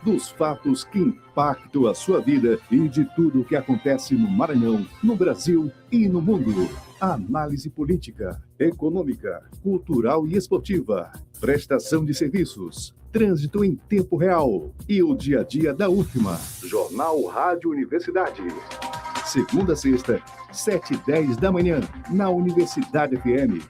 dos fatos que impactam a sua vida e de tudo o que acontece no Maranhão, no Brasil e no mundo. Análise política, econômica, cultural e esportiva, prestação de serviços, trânsito em tempo real e o dia a dia da UFMA. Jornal Rádio Universidade. Segunda a sexta, 7h10 da manhã, na Universidade FM.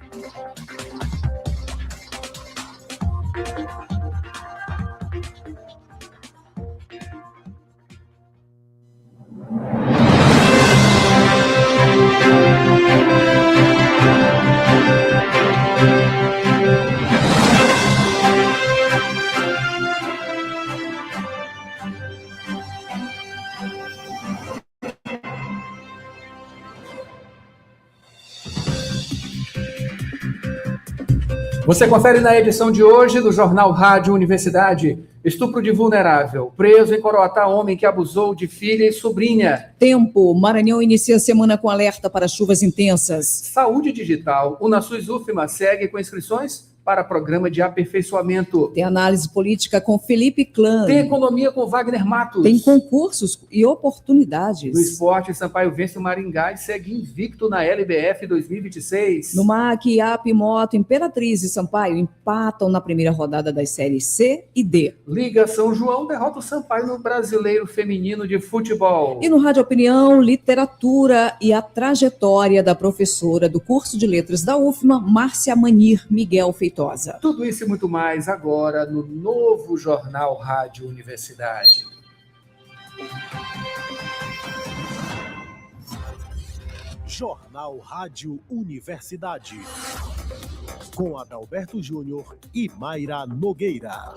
Você confere na edição de hoje do Jornal Rádio Universidade. Estupro de vulnerável. Preso em Coroatá, homem que abusou de filha e sobrinha. Tempo. Maranhão inicia a semana com alerta para chuvas intensas. Saúde digital. Unasus UFMA segue com inscrições para programa de aperfeiçoamento. Tem análise política com Felipe Clã. Tem economia com Wagner Matos. Tem concursos e oportunidades. No esporte, Sampaio vence o Maringá e segue invicto na LBF 2026. No MAC, IAP, Moto, Imperatriz e Sampaio empatam na primeira rodada das séries C e D. Liga São João derrota o Sampaio no Brasileiro Feminino de Futebol. E no Rádio Opinião, literatura e a trajetória da professora do curso de letras da UFMA, Márcia Manir Miguel Feitosa. Tudo isso e muito mais agora no novo Jornal Rádio Universidade. Jornal Rádio Universidade. Com Adalberto Júnior e Mayra Nogueira.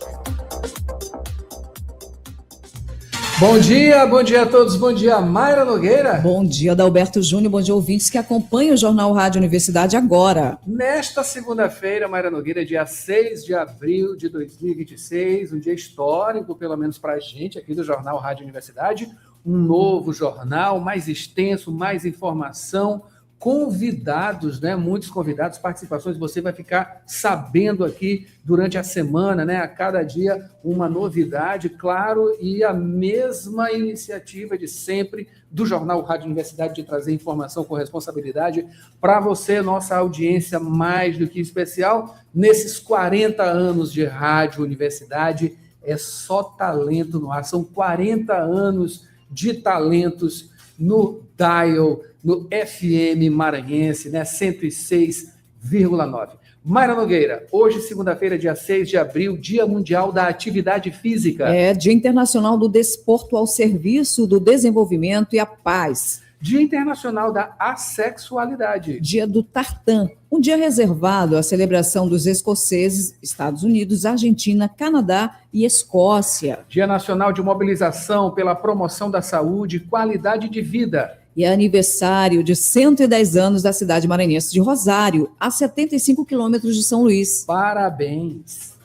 Bom dia a todos, bom dia, Mayra Nogueira. Bom dia, Adalberto Júnior, bom dia, ouvintes que acompanham o Jornal Rádio Universidade agora. Nesta segunda-feira, Mayra Nogueira, dia 6 de abril de 2026, um dia histórico, pelo menos para a gente aqui do Jornal Rádio Universidade, um novo jornal, mais extenso, mais informação, convidados, né? Muitos convidados, participações, você vai ficar sabendo aqui durante a semana, né? A cada dia uma novidade, claro, e a mesma iniciativa de sempre do Jornal Rádio Universidade de trazer informação com responsabilidade para você, nossa audiência mais do que especial. Nesses 40 anos de Rádio Universidade, é só talento no ar, são 40 anos de talentos no dial, no FM maranhense, né? 106,9. Mayra Nogueira, hoje, segunda-feira, dia 6 de abril, Dia Mundial da Atividade Física. É Dia Internacional do Desporto ao Serviço do Desenvolvimento e a Paz. Dia Internacional da Assexualidade. Dia do Tartan, um dia reservado à celebração dos escoceses, Estados Unidos, Argentina, Canadá e Escócia. Dia Nacional de Mobilização pela Promoção da Saúde e Qualidade de Vida. E é aniversário de 110 anos da cidade maranhense de Rosário, a 75 quilômetros de São Luís. Parabéns!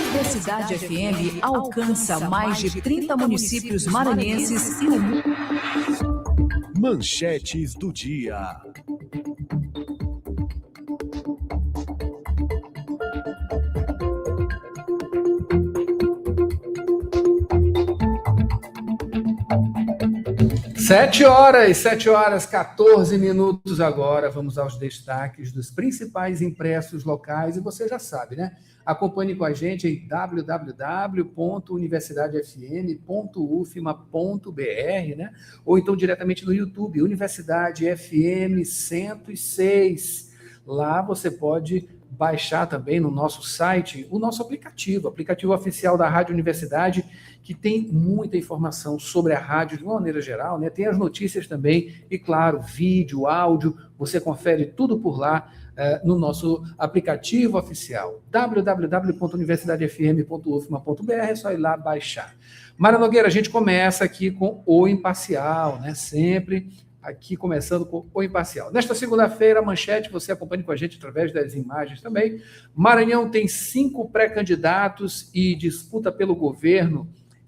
Universidade FM alcança mais de 30 municípios maranhenses e o mundo. Manchetes do dia. Sete horas, 14 minutos agora. Vamos aos destaques dos principais impressos locais. E você já sabe, né? Acompanhe com a gente em www.universidadefm.ufma.br, né? Ou então diretamente no YouTube, Universidade FM 106. Lá você pode baixar também no nosso site o nosso aplicativo oficial da Rádio Universidade, que tem muita informação sobre a rádio de uma maneira geral, né? Tem as notícias também e, claro, vídeo, áudio, você confere tudo por lá no nosso aplicativo oficial, www.universidadefm.ufma.br, é só ir lá baixar. Mayra Nogueira, a gente começa aqui com o Imparcial, né? Sempre aqui começando com o Imparcial. Nesta segunda-feira, a manchete, você acompanha com a gente através das imagens também. Maranhão tem 5 pré-candidatos e disputa pelo governo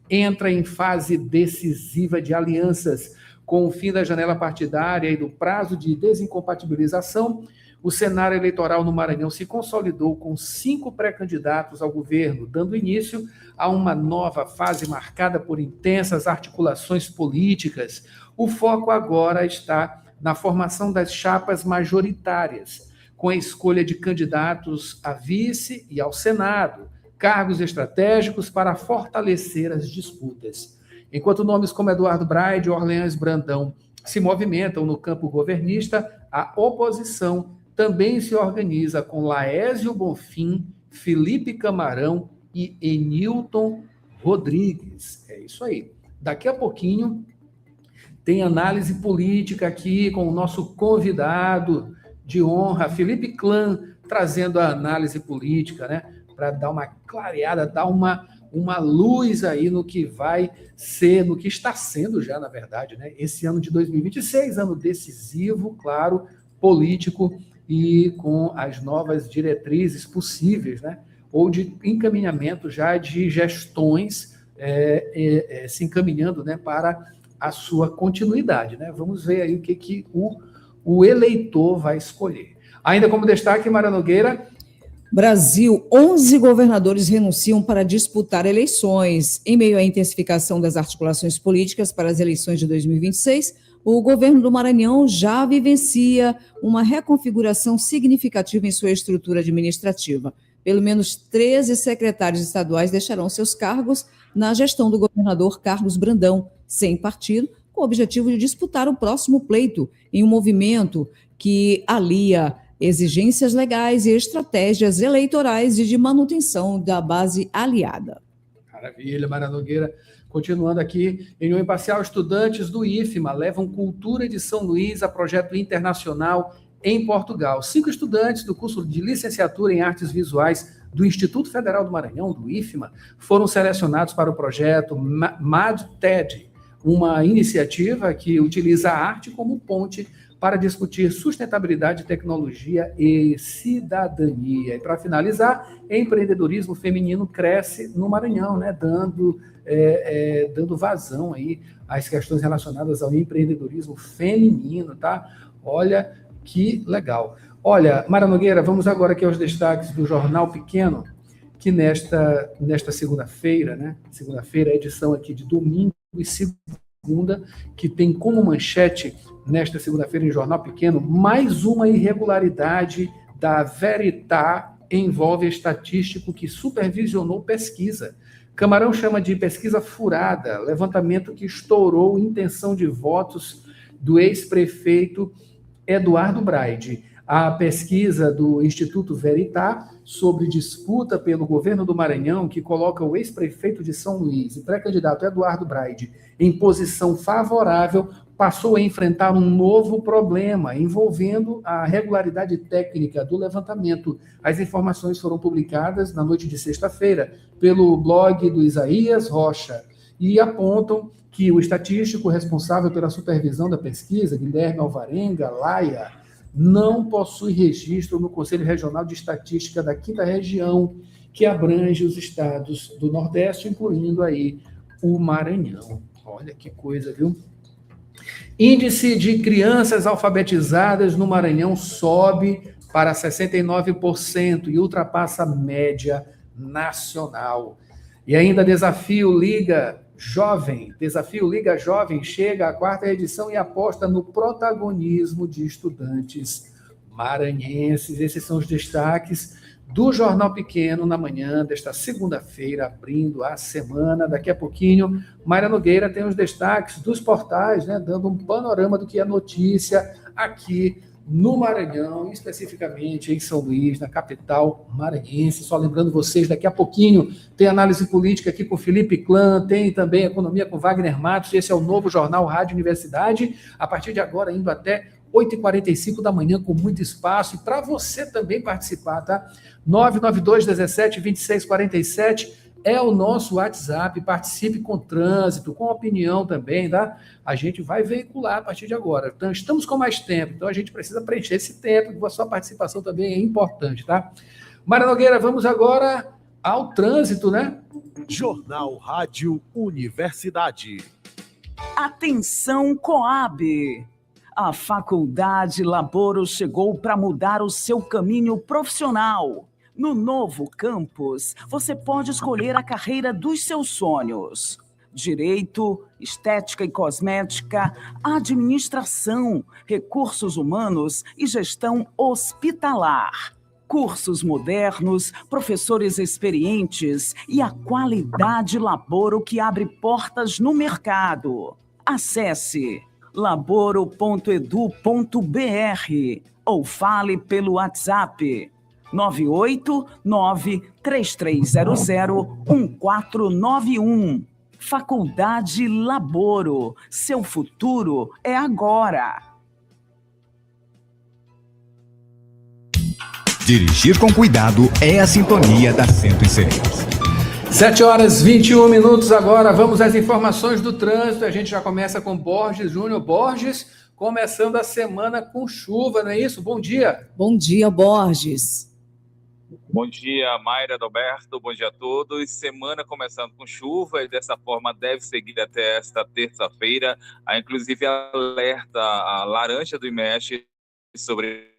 entra em fase decisiva de alianças. Com o fim da janela partidária e do prazo de desincompatibilização, o cenário eleitoral no Maranhão se consolidou com 5 pré-candidatos ao governo, dando início a uma nova fase marcada por intensas articulações políticas. O foco agora está na formação das chapas majoritárias, com a escolha de candidatos a vice e ao Senado, cargos estratégicos para fortalecer as disputas. Enquanto nomes como Eduardo Braide e Orleans Brandão se movimentam no campo governista, a oposição também se organiza com Laésio Bonfim, Felipe Camarão e Enilton Rodrigues. É isso aí. Daqui a pouquinho tem análise política aqui com o nosso convidado de honra, Felipe Clã, trazendo a análise política, né? Para dar uma clareada, dar uma luz aí no que vai ser, no que está sendo já, na verdade, né? Esse ano de 2026, ano decisivo, claro, político e com as novas diretrizes possíveis, né? Ou de encaminhamento já de gestões se encaminhando, né, para a sua continuidade, né? Vamos ver aí o que o eleitor vai escolher. Ainda como destaque, Mayra Nogueira. Brasil, 11 governadores renunciam para disputar eleições. Em meio à intensificação das articulações políticas para as eleições de 2026, o governo do Maranhão já vivencia uma reconfiguração significativa em sua estrutura administrativa. Pelo menos 13 secretários estaduais deixarão seus cargos na gestão do governador Carlos Brandão, sem partido, com o objetivo de disputar o próximo pleito, em um movimento que alia exigências legais e estratégias eleitorais e de manutenção da base aliada. Maravilha, Mayra Nogueira. Continuando aqui, em União Imparcial, estudantes do IFMA levam cultura de São Luís a projeto internacional em Portugal. 5 estudantes do curso de licenciatura em artes visuais do Instituto Federal do Maranhão, do IFMA, foram selecionados para o projeto MAD-TED, uma iniciativa que utiliza a arte como ponte para discutir sustentabilidade, tecnologia e cidadania. E para finalizar, empreendedorismo feminino cresce no Maranhão, né, dando vazão aí às questões relacionadas ao empreendedorismo feminino, tá? Olha que legal. Olha, Mayra Nogueira, vamos agora aqui aos destaques do Jornal Pequeno, que nesta segunda-feira, né? Segunda-feira, a edição aqui de domingo e segunda, que tem como manchete, nesta segunda-feira, em Jornal Pequeno, mais uma irregularidade da Veritá envolve estatístico que supervisionou pesquisa. Camarão chama de pesquisa furada, levantamento que estourou intenção de votos do ex-prefeito Eduardo Braide. A pesquisa do Instituto Veritá sobre disputa pelo governo do Maranhão, que coloca o ex-prefeito de São Luís e pré-candidato Eduardo Braide em posição favorável, passou a enfrentar um novo problema envolvendo a regularidade técnica do levantamento. As informações foram publicadas na noite de sexta-feira pelo blog do Isaías Rocha e apontam que o estatístico responsável pela supervisão da pesquisa, Guilherme Alvarenga Laia, não possui registro no Conselho Regional de Estatística da 5ª Região, que abrange os estados do Nordeste, incluindo aí o Maranhão. Olha que coisa, viu? Índice de crianças alfabetizadas no Maranhão sobe para 69% e ultrapassa a média nacional. E ainda Desafio Liga Jovem chega à 4ª edição e aposta no protagonismo de estudantes maranhenses. Esses são os destaques do Jornal Pequeno na manhã desta segunda-feira, abrindo a semana. Daqui a pouquinho, Mayra Nogueira tem os destaques dos portais, né, dando um panorama do que é notícia aqui no Maranhão, especificamente em São Luís, na capital maranhense. Só lembrando vocês, daqui a pouquinho tem análise política aqui com Felipe Clã, tem também economia com Wagner Matos. Esse é o novo Jornal Rádio Universidade, a partir de agora indo até 8h45 da manhã, com muito espaço, e para você também participar, tá? 992-17-2647 é o nosso WhatsApp. Participe com trânsito, com opinião também, tá? A gente vai veicular a partir de agora. Então, estamos com mais tempo, então a gente precisa preencher esse tempo, a sua participação também é importante, tá? Mayra Nogueira, vamos agora ao trânsito, né? Jornal Rádio Universidade. Atenção, Coab! A Faculdade Laboro chegou para mudar o seu caminho profissional. No novo campus, você pode escolher a carreira dos seus sonhos. Direito, estética e cosmética, administração, recursos humanos e gestão hospitalar. Cursos modernos, professores experientes e a qualidade Laboro que abre portas no mercado. Acesse laboro.edu.br ou fale pelo WhatsApp 989-3300-1491. Faculdade Laboro. Seu futuro é agora. Dirigir com cuidado é a sintonia da 106. 7h21 agora, vamos às informações do trânsito. A gente já começa com Borges Júnior. Borges, começando a semana com chuva, não é isso? Bom dia. Bom dia, Borges. Bom dia, Mayra, Adalberto, bom dia a todos. Semana começando com chuva e dessa forma deve seguir até esta terça-feira. Há inclusive alerta, a laranja do IMET sobre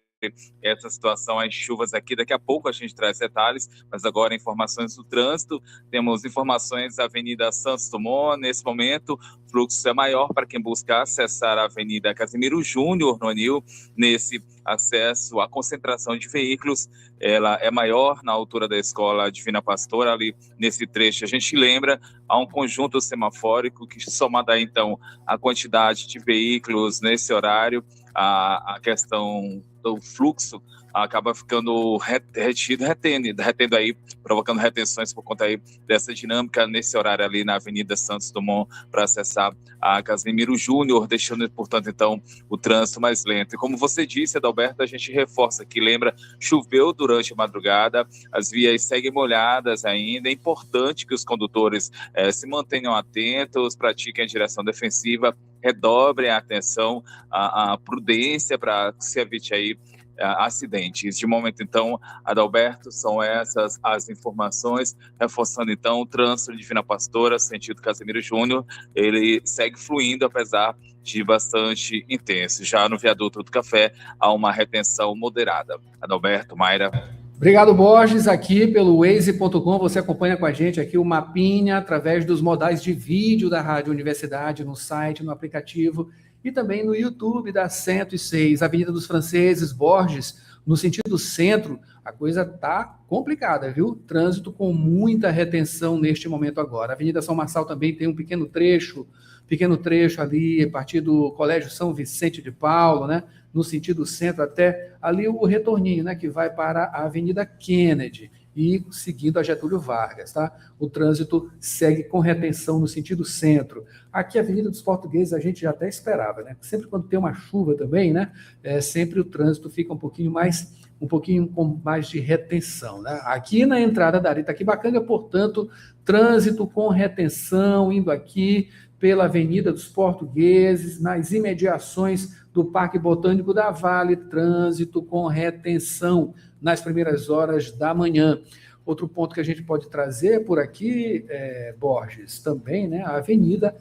essa situação, as chuvas aqui. Daqui a pouco a gente traz detalhes, mas agora informações do trânsito. Temos informações da Avenida Santos Dumont. Nesse momento, o fluxo é maior para quem busca acessar a Avenida Casimiro Júnior, no Anil. Nesse acesso, a concentração de veículos ela é maior na altura da Escola Divina Pastora, ali nesse trecho. A gente lembra, há um conjunto semafórico que, somado aí, então, a quantidade de veículos nesse horário, a questão do fluxo acaba ficando retendo aí, provocando retenções por conta aí dessa dinâmica nesse horário ali na Avenida Santos Dumont para acessar a Casimiro Júnior, deixando, portanto, então, o trânsito mais lento. E como você disse, Adalberto, a gente reforça aqui, lembra, choveu durante a madrugada, as vias seguem molhadas ainda, é importante que os condutores se mantenham atentos, pratiquem a direção defensiva, redobrem a atenção, a prudência para que se evite aí acidentes. De momento, então, Adalberto, são essas as informações, reforçando, então, o trânsito de Divina Pastora, sentido Casimiro Júnior, ele segue fluindo, apesar de bastante intenso. Já no viaduto do Café, há uma retenção moderada. Adalberto, Mayra. Obrigado, Borges. Aqui pelo Waze.com, você acompanha com a gente aqui o mapinha através dos modais de vídeo da Rádio Universidade, no site, no aplicativo e também no YouTube da 106, Avenida dos Franceses, Borges, no sentido centro. A coisa tá complicada, viu? Trânsito com muita retenção neste momento agora. A Avenida São Marçal também tem um pequeno trecho ali, a partir do Colégio São Vicente de Paulo, né? No sentido centro, até ali o retorninho, né? Que vai para a Avenida Kennedy e seguindo a Getúlio Vargas, tá? O trânsito segue com retenção no sentido centro. Aqui a Avenida dos Portugueses a gente já até esperava, né? Sempre quando tem uma chuva também, né? Sempre o trânsito fica um pouquinho com mais de retenção, né? Aqui na entrada da Itaquibacanga, portanto, trânsito com retenção, indo aqui pela Avenida dos Portugueses, nas imediações do Parque Botânico da Vale, trânsito com retenção nas primeiras horas da manhã. Outro ponto que a gente pode trazer por aqui, Borges, também, né, a Avenida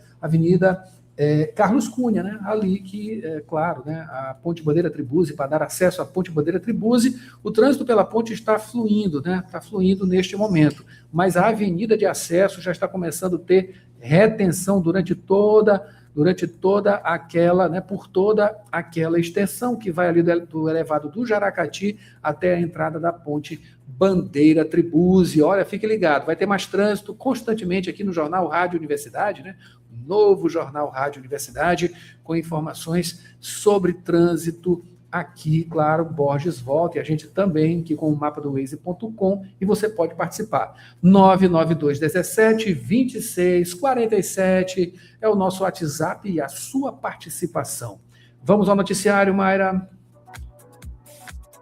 Carlos Cunha, né, ali que, claro, né, a Ponte Bandeira Tribuzzi, para dar acesso à Ponte Bandeira Tribuzzi, o trânsito pela ponte está fluindo, né, está fluindo neste momento, mas a avenida de acesso já está começando a ter retenção durante toda aquela, né, por toda aquela extensão que vai ali do elevado do Jaracati até a entrada da Ponte Bandeira Tribuzzi. Olha, fique ligado, vai ter mais trânsito constantemente aqui no Jornal Rádio Universidade, né? Novo Jornal Rádio Universidade, com informações sobre trânsito aqui, claro, Borges volta, e a gente também aqui com o mapa do Waze.com, e você pode participar. 99217-2647 é o nosso WhatsApp e a sua participação. Vamos ao noticiário, Mayra.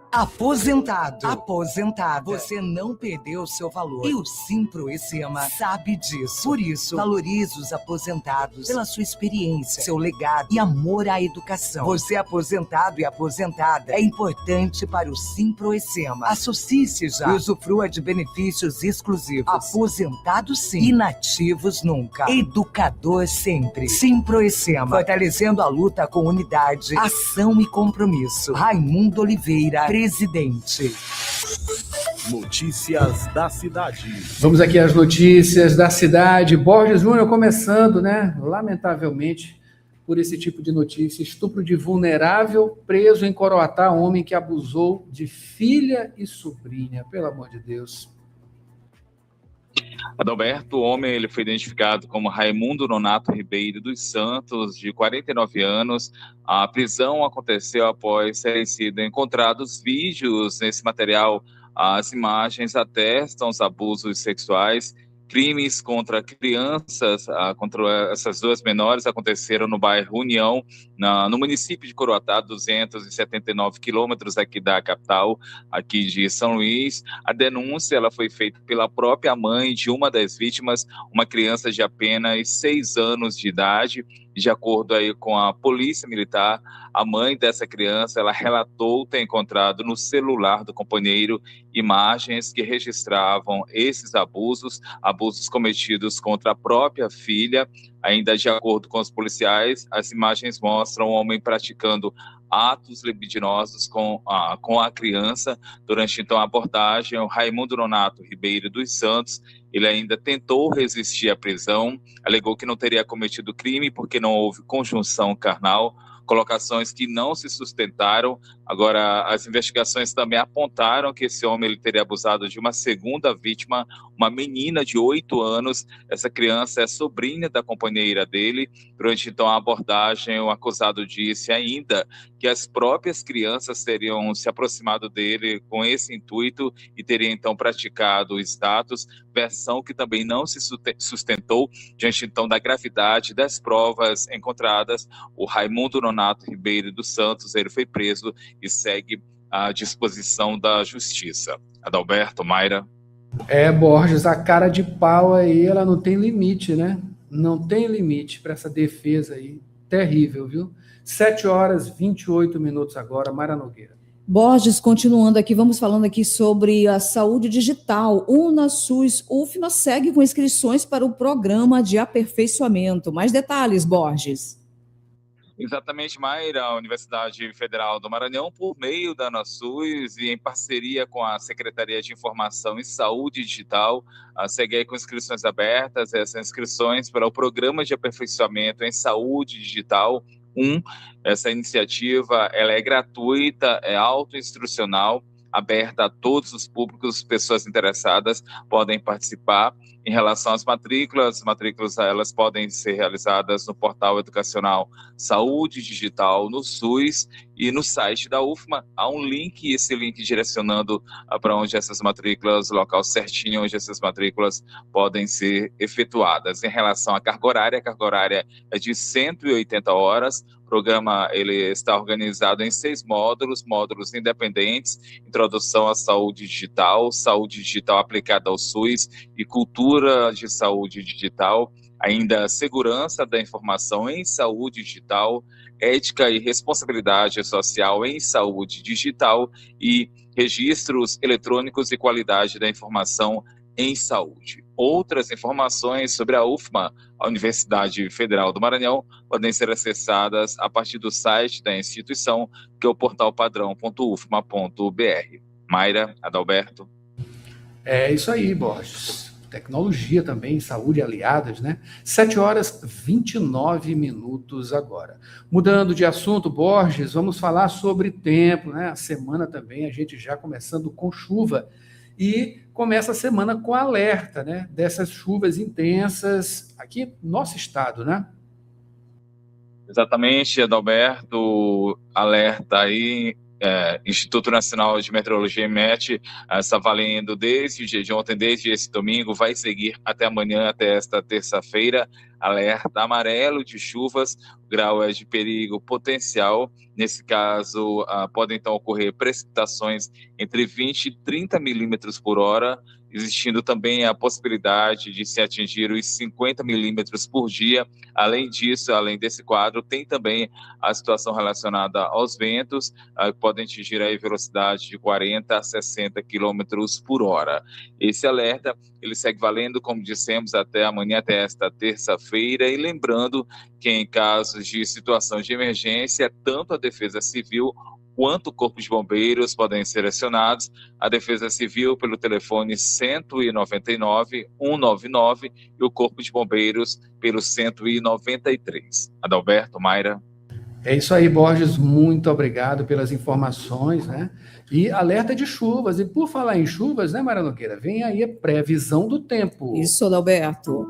Aposentado, aposentada, você não perdeu o seu valor. E o Simproecema sabe disso. Por isso, valorize os aposentados pela sua experiência, seu legado e amor à educação. Você aposentado e aposentada é importante para o Simproecema. Associe-se já e usufrua de benefícios exclusivos. Aposentado sim, inativos nunca. Educador sempre. Simproecema, fortalecendo a luta com unidade, ação e compromisso. Raimundo Oliveira, presidente. Notícias da cidade. Vamos aqui às notícias da cidade. Borges Júnior começando, né? Lamentavelmente, por esse tipo de notícia. Estupro de vulnerável, preso em Coroatá, homem que abusou de filha e sobrinha. Pelo amor de Deus. Adalberto, o homem ele foi identificado como Raimundo Nonato Ribeiro dos Santos, de 49 anos. A prisão aconteceu após serem sido encontrados vídeos nesse material. As imagens atestam os abusos sexuais. Crimes contra crianças, contra essas duas menores, aconteceram no bairro União, no município de Coroatá, 279 quilômetros aqui da capital, aqui de São Luís. A denúncia ela foi feita pela própria mãe de uma das vítimas, uma criança de apenas 6 anos de idade. De acordo aí com a Polícia Militar, a mãe dessa criança, ela relatou ter encontrado no celular do companheiro imagens que registravam esses abusos cometidos contra a própria filha. Ainda de acordo com os policiais, as imagens mostram o homem praticando atos libidinosos com a criança. Durante então a abordagem, o Raimundo Nonato Ribeiro dos Santos, ele ainda tentou resistir à prisão, alegou que não teria cometido crime porque não houve conjunção carnal, colocações que não se sustentaram. Agora, as investigações também apontaram que esse homem ele teria abusado de uma segunda vítima, uma menina de 8 anos. Essa criança é sobrinha da companheira dele. Durante, então, a abordagem, o acusado disse ainda que as próprias crianças teriam se aproximado dele com esse intuito e teriam, então, praticado os atos, versão que também não se sustentou diante, então, da gravidade das provas encontradas. O Raimundo Nonato Ribeiro dos Santos, ele foi preso e segue à disposição da Justiça. Adalberto, Mayra. Borges, a cara de pau aí, ela não tem limite, né? Não tem limite para essa defesa aí. Terrível, viu? 7h28 agora, Mayra Nogueira. Borges, continuando aqui, vamos falando aqui sobre a saúde digital. UnaSUS UFMA segue com inscrições para o programa de aperfeiçoamento. Mais detalhes, Borges. Exatamente, Mayra, a Universidade Federal do Maranhão, por meio da UnaSUS e em parceria com a Secretaria de Informação e Saúde Digital, segue com inscrições abertas. Essas inscrições para o Programa de Aperfeiçoamento em Saúde Digital 1. Essa iniciativa ela é gratuita, é autoinstrucional, aberta a todos os públicos, pessoas interessadas podem participar. Em relação às matrículas elas podem ser realizadas no portal educacional Saúde Digital no SUS e no site da UFMA. Há um link, esse link direcionando para onde essas matrículas, o local certinho onde essas matrículas podem ser efetuadas. Em relação à carga horária é de 180 horas. O programa ele está organizado em 6 módulos independentes: introdução à saúde digital aplicada ao SUS e cultura de saúde digital, ainda segurança da informação em saúde digital, ética e responsabilidade social em saúde digital e registros eletrônicos e qualidade da informação em saúde. Outras informações sobre a UFMA, a Universidade Federal do Maranhão, podem ser acessadas a partir do site da instituição, que é o portalpadrão.ufma.br. Mayra, Adalberto. É isso aí, Borges. Tecnologia também, saúde aliadas, né? 7h29 agora. Mudando de assunto, Borges, vamos falar sobre tempo, né? A semana também, a gente já começando com chuva. E começa a semana com alerta, né? Dessas chuvas intensas aqui no nosso estado, né? Exatamente, Adalberto, alerta aí Instituto Nacional de Meteorologia e MET está valendo desde o dia de ontem, desde esse domingo, vai seguir até amanhã, até esta terça-feira, alerta amarelo de chuvas, o grau é de perigo potencial. Nesse caso, podem então ocorrer precipitações entre 20 e 30 milímetros por hora, existindo também a possibilidade de se atingir os 50 milímetros por dia. Além disso, além desse quadro, tem também a situação relacionada aos ventos, que podem atingir aí velocidade de 40 a 60 quilômetros por hora. Esse alerta, ele segue valendo, como dissemos, até amanhã, até esta terça-feira, e lembrando que em casos de situação de emergência, tanto a Defesa Civil quanto o Corpo de Bombeiros podem ser acionados. A Defesa Civil pelo telefone 199 199 e o Corpo de Bombeiros pelo 193. Adalberto, Mayra. É isso aí, Borges, muito obrigado pelas informações, né? E alerta de chuvas. E por falar em chuvas, né, Mayra Nogueira, vem aí a previsão do tempo. Isso, Adalberto.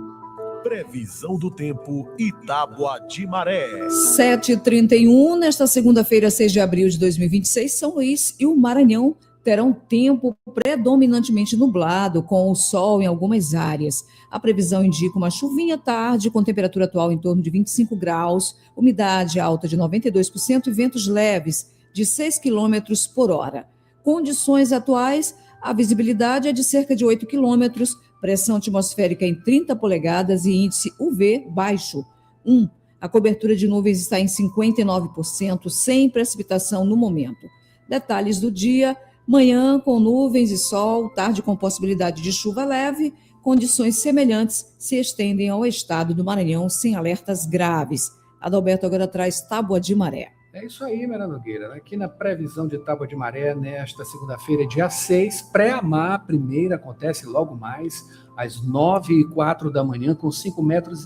Previsão do tempo e tábua de maré. 7h31, nesta segunda-feira, 6 de abril de 2026, São Luís e o Maranhão terão tempo predominantemente nublado, com o sol em algumas áreas. A previsão indica uma chuvinha à tarde, com temperatura atual em torno de 25 graus, umidade alta de 92% e ventos leves de 6 km por hora. Condições atuais, a visibilidade é de cerca de 8 quilômetros, pressão atmosférica em 30 polegadas e índice UV baixo, 1. A cobertura de nuvens está em 59%, sem precipitação no momento. Detalhes do dia: manhã com nuvens e sol, tarde com possibilidade de chuva leve, condições semelhantes se estendem ao estado do Maranhão sem alertas graves. Adalberto agora traz tábua de maré. É isso aí, Mayra Nogueira. Aqui na previsão de tábua de maré, nesta segunda-feira, dia 6, pré-amar, a primeira acontece logo mais, às 9h04 da manhã, com 5,5 metros.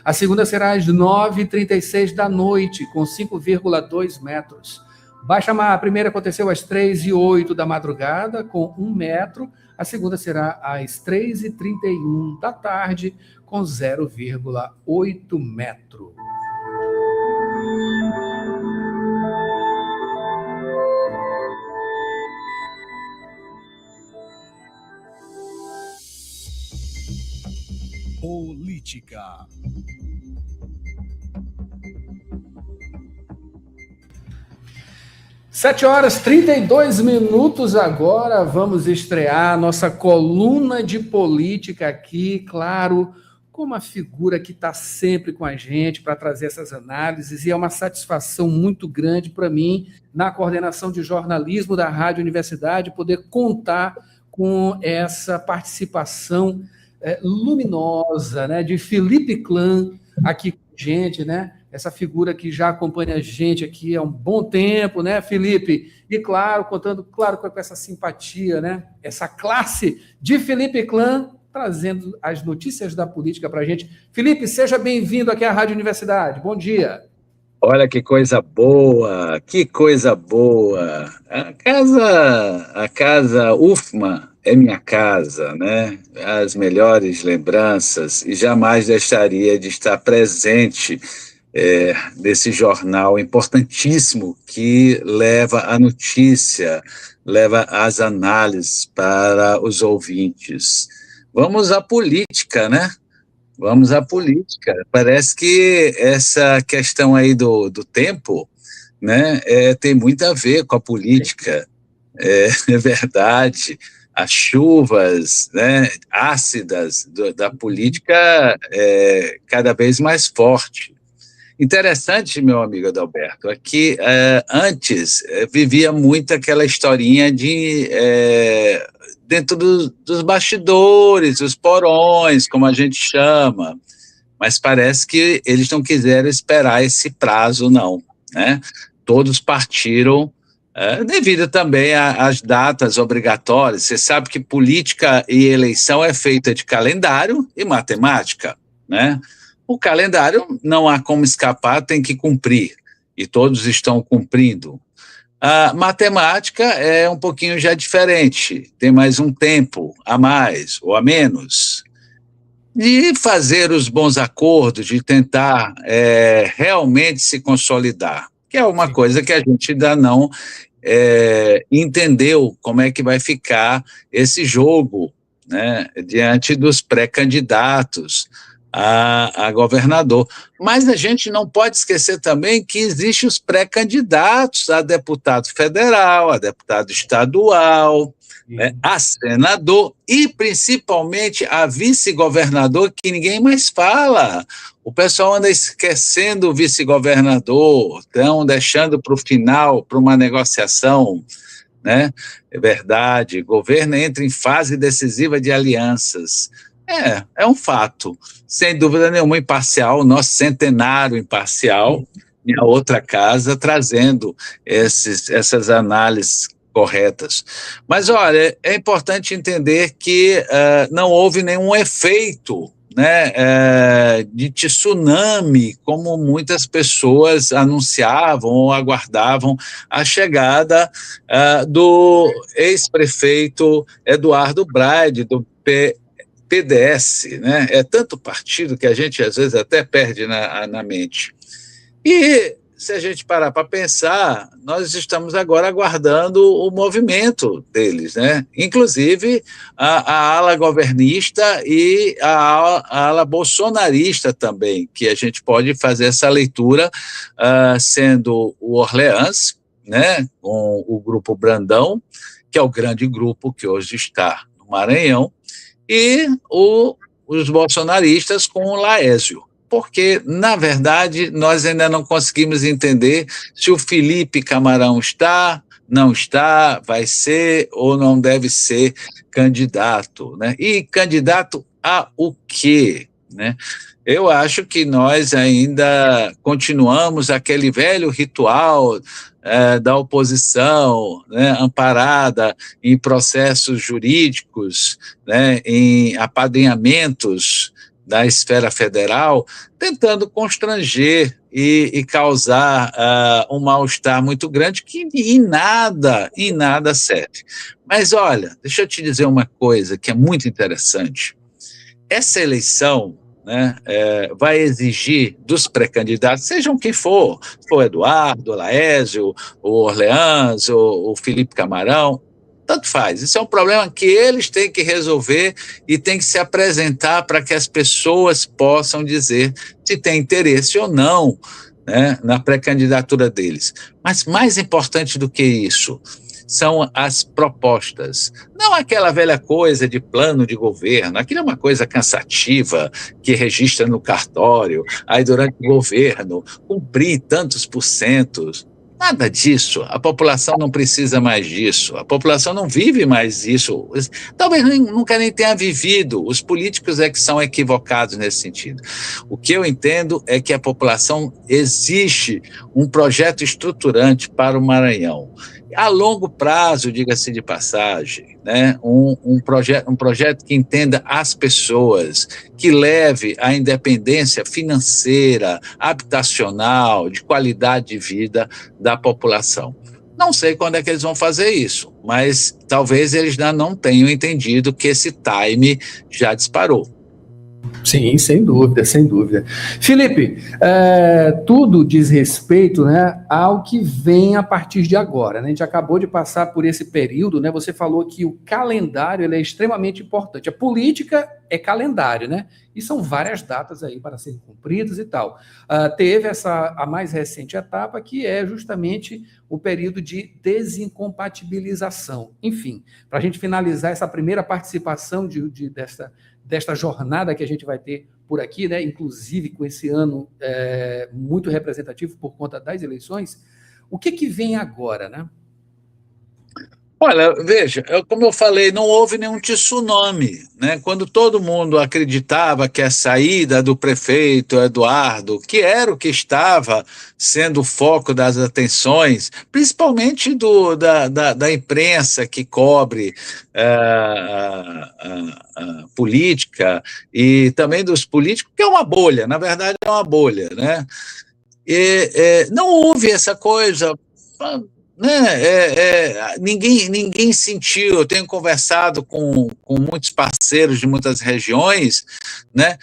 A segunda será às 9h36 da noite, com 5,2 metros. Baixa-mar, a primeira aconteceu às 3h08 da madrugada, com 1 metro. A segunda será às 3h31 da tarde, com 0,8 metro. Política. Sete horas e 32 minutos agora, vamos estrear nossa coluna de política aqui, claro, com uma figura que está sempre com a gente para trazer essas análises, e é uma satisfação muito grande para mim, na coordenação de jornalismo da Rádio Universidade, poder contar com essa participação luminosa, né, de Felipe Klan aqui com a gente, né? Essa figura que já acompanha a gente aqui há um bom tempo, né, Felipe? E, claro, contando, claro, com essa simpatia, né? Essa classe de Felipe Klan, trazendo as notícias da política para a gente. Felipe, seja bem-vindo aqui à Rádio Universidade. Bom dia. Olha que coisa boa, que coisa boa. A casa UFMA é minha casa, né? As melhores lembranças, e jamais deixaria de estar presente desse jornal importantíssimo que leva a notícia, leva as análises para os ouvintes. Vamos à política, né? Vamos à política. Parece que essa questão aí do tempo, né, tem muito a ver com a política. É verdade. As chuvas, né, ácidas da política cada vez mais forte. Interessante, meu amigo Adalberto, é que antes vivia muito aquela historinha de dentro dos bastidores, os porões, como a gente chama, mas parece que eles não quiseram esperar esse prazo, não, né? Todos partiram devido também às datas obrigatórias. Você sabe que política e eleição é feita de calendário e matemática, né? O calendário não há como escapar, tem que cumprir, e todos estão cumprindo. A matemática é um pouquinho já diferente, tem mais um tempo a mais ou a menos. De fazer os bons acordos, de tentar realmente se consolidar. que é uma coisa que a gente ainda não entendeu como é que vai ficar esse jogo, né, diante dos pré-candidatos a governador. Mas a gente não pode esquecer também que existem os pré-candidatos a deputado federal, a deputado estadual, né, a senador e principalmente a vice-governador, que ninguém mais fala. O pessoal anda esquecendo o vice-governador, estão deixando para o final, para uma negociação, né? É verdade, o governo entra em fase decisiva de alianças. É um fato, sem dúvida nenhuma, imparcial, nosso centenário imparcial, minha outra casa, trazendo essas análises corretas. Mas, olha, é importante entender que não houve nenhum efeito, né, de tsunami, como muitas pessoas anunciavam ou aguardavam a chegada do ex-prefeito Eduardo Braide, do PDS, né? É tanto partido que a gente às vezes até perde na mente. E se a gente parar para pensar, nós estamos agora aguardando o movimento deles, né? Inclusive a ala governista e a ala bolsonarista também, que a gente pode fazer essa leitura, sendo o Orleans, né, com o grupo Brandão, que é o grande grupo que hoje está no Maranhão, e os bolsonaristas com o Laésio. Porque, na verdade, nós ainda não conseguimos entender se o Felipe Camarão não está, vai ser ou não deve ser candidato, né? E candidato a o quê, né? Eu acho que nós ainda continuamos aquele velho ritual da oposição, né, amparada em processos jurídicos, né, em apadrinhamentos da esfera federal, tentando constranger e causar um mal-estar muito grande que em nada serve. Mas olha, deixa eu te dizer uma coisa que é muito interessante. Essa eleição, né, vai exigir dos pré-candidatos, sejam quem for, se for Eduardo, o Laésio, o Orleans, o Felipe Camarão, tanto faz. Isso é um problema que eles têm que resolver e têm que se apresentar para que as pessoas possam dizer se tem interesse ou não, né, na pré-candidatura deles. Mas mais importante do que isso são as propostas. Não aquela velha coisa de plano de governo, aquilo é uma coisa cansativa que registra no cartório, aí durante o governo, cumprir tantos %. Nada disso, a população não precisa mais disso, a população não vive mais isso, talvez nunca nem tenha vivido, os políticos é que são equivocados nesse sentido. O que eu entendo é que a população exige um projeto estruturante para o Maranhão, a longo prazo, diga-se de passagem, né? um projeto que entenda as pessoas, que leve à independência financeira, habitacional, de qualidade de vida da população. Não sei quando é que eles vão fazer isso, mas talvez eles ainda não tenham entendido que esse time já disparou. Sim, sem dúvida, sem dúvida. Felipe, tudo diz respeito, né, ao que vem a partir de agora, né? A gente acabou de passar por esse período, né? Você falou que o calendário ele é extremamente importante. A política é calendário, né? E são várias datas aí para serem cumpridas e tal. Teve a mais recente etapa, que é justamente o período de desincompatibilização. Enfim, para a gente finalizar essa primeira participação desta jornada que a gente vai ter por aqui, né, inclusive com esse ano muito representativo por conta das eleições, o que vem agora, né? Olha, veja, como eu falei, não houve nenhum tsunami, né? Quando todo mundo acreditava que a saída do prefeito Eduardo, que era o que estava sendo o foco das atenções, principalmente da imprensa que cobre a política e também dos políticos, que é uma bolha, na verdade é uma bolha, né? Não houve essa coisa. né? Ninguém sentiu. Eu tenho conversado com muitos parceiros de muitas regiões, né?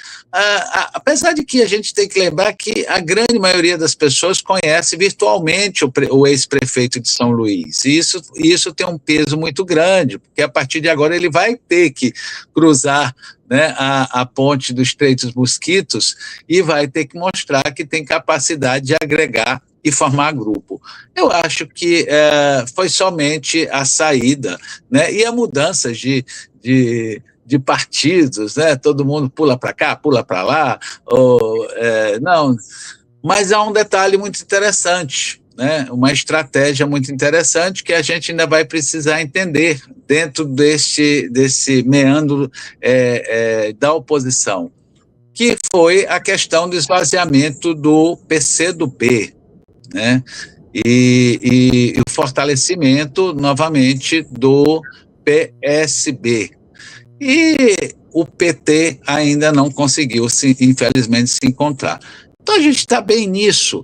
Apesar de que a gente tem que lembrar que a grande maioria das pessoas conhece virtualmente o ex-prefeito de São Luís, e isso tem um peso muito grande, porque a partir de agora ele vai ter que cruzar, né, a ponte dos Estreito dos Mosquitos e vai ter que mostrar que tem capacidade de agregar e formar grupo. Eu acho que foi somente a saída, né, e a mudança de partidos, né, todo mundo pula para cá, pula para lá, não, mas há um detalhe muito interessante, né, uma estratégia muito interessante que a gente ainda vai precisar entender dentro desse meandro da oposição, que foi a questão do esvaziamento do PCdoB, né? E o fortalecimento, novamente, do PSB. E o PT ainda não conseguiu, infelizmente, se encontrar. Então, a gente está bem nisso.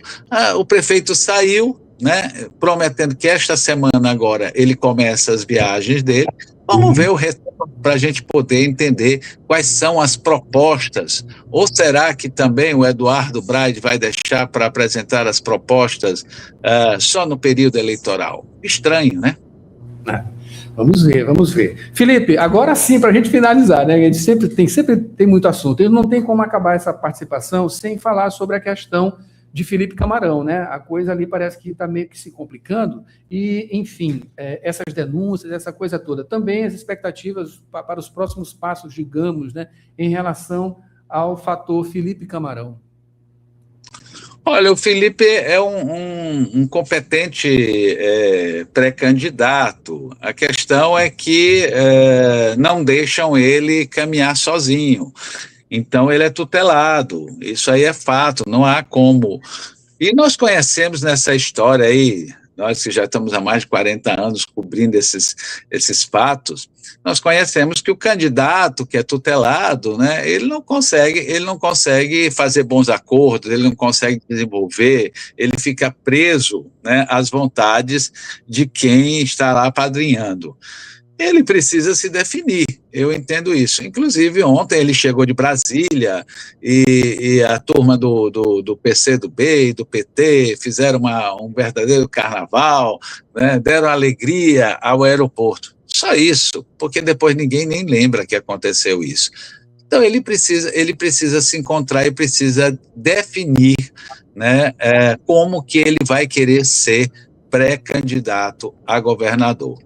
O prefeito saiu, né, prometendo que esta semana agora ele começa as viagens dele. Vamos ver o resto para a gente poder entender quais são as propostas. Ou será que também o Eduardo Braide vai deixar para apresentar as propostas só no período eleitoral? Estranho, né? Vamos ver. Felipe, agora sim, para a gente finalizar, né? A gente sempre tem muito assunto. E não tem como acabar essa participação sem falar sobre a questão de Felipe Camarão, né? A coisa ali parece que está meio que se complicando e, enfim, essas denúncias, essa coisa toda. Também as expectativas para os próximos passos, digamos, né, em relação ao fator Felipe Camarão. Olha, o Felipe é um competente pré-candidato. A questão é que não deixam ele caminhar sozinho. Então, ele é tutelado, isso aí é fato, não há como. E nós conhecemos nessa história aí, nós que já estamos há mais de 40 anos cobrindo esses fatos, nós conhecemos que o candidato que é tutelado, né, ele não consegue fazer bons acordos, ele não consegue desenvolver, ele fica preso, né, às vontades de quem está lá apadrinhando. Ele precisa se definir, eu entendo isso. Inclusive, ontem ele chegou de Brasília e a turma do PCdoB e do PT fizeram um verdadeiro carnaval, né, deram alegria ao aeroporto. Só isso, porque depois ninguém nem lembra que aconteceu isso. Então, ele precisa se encontrar e precisa definir, né, como que ele vai querer ser pré-candidato a governador.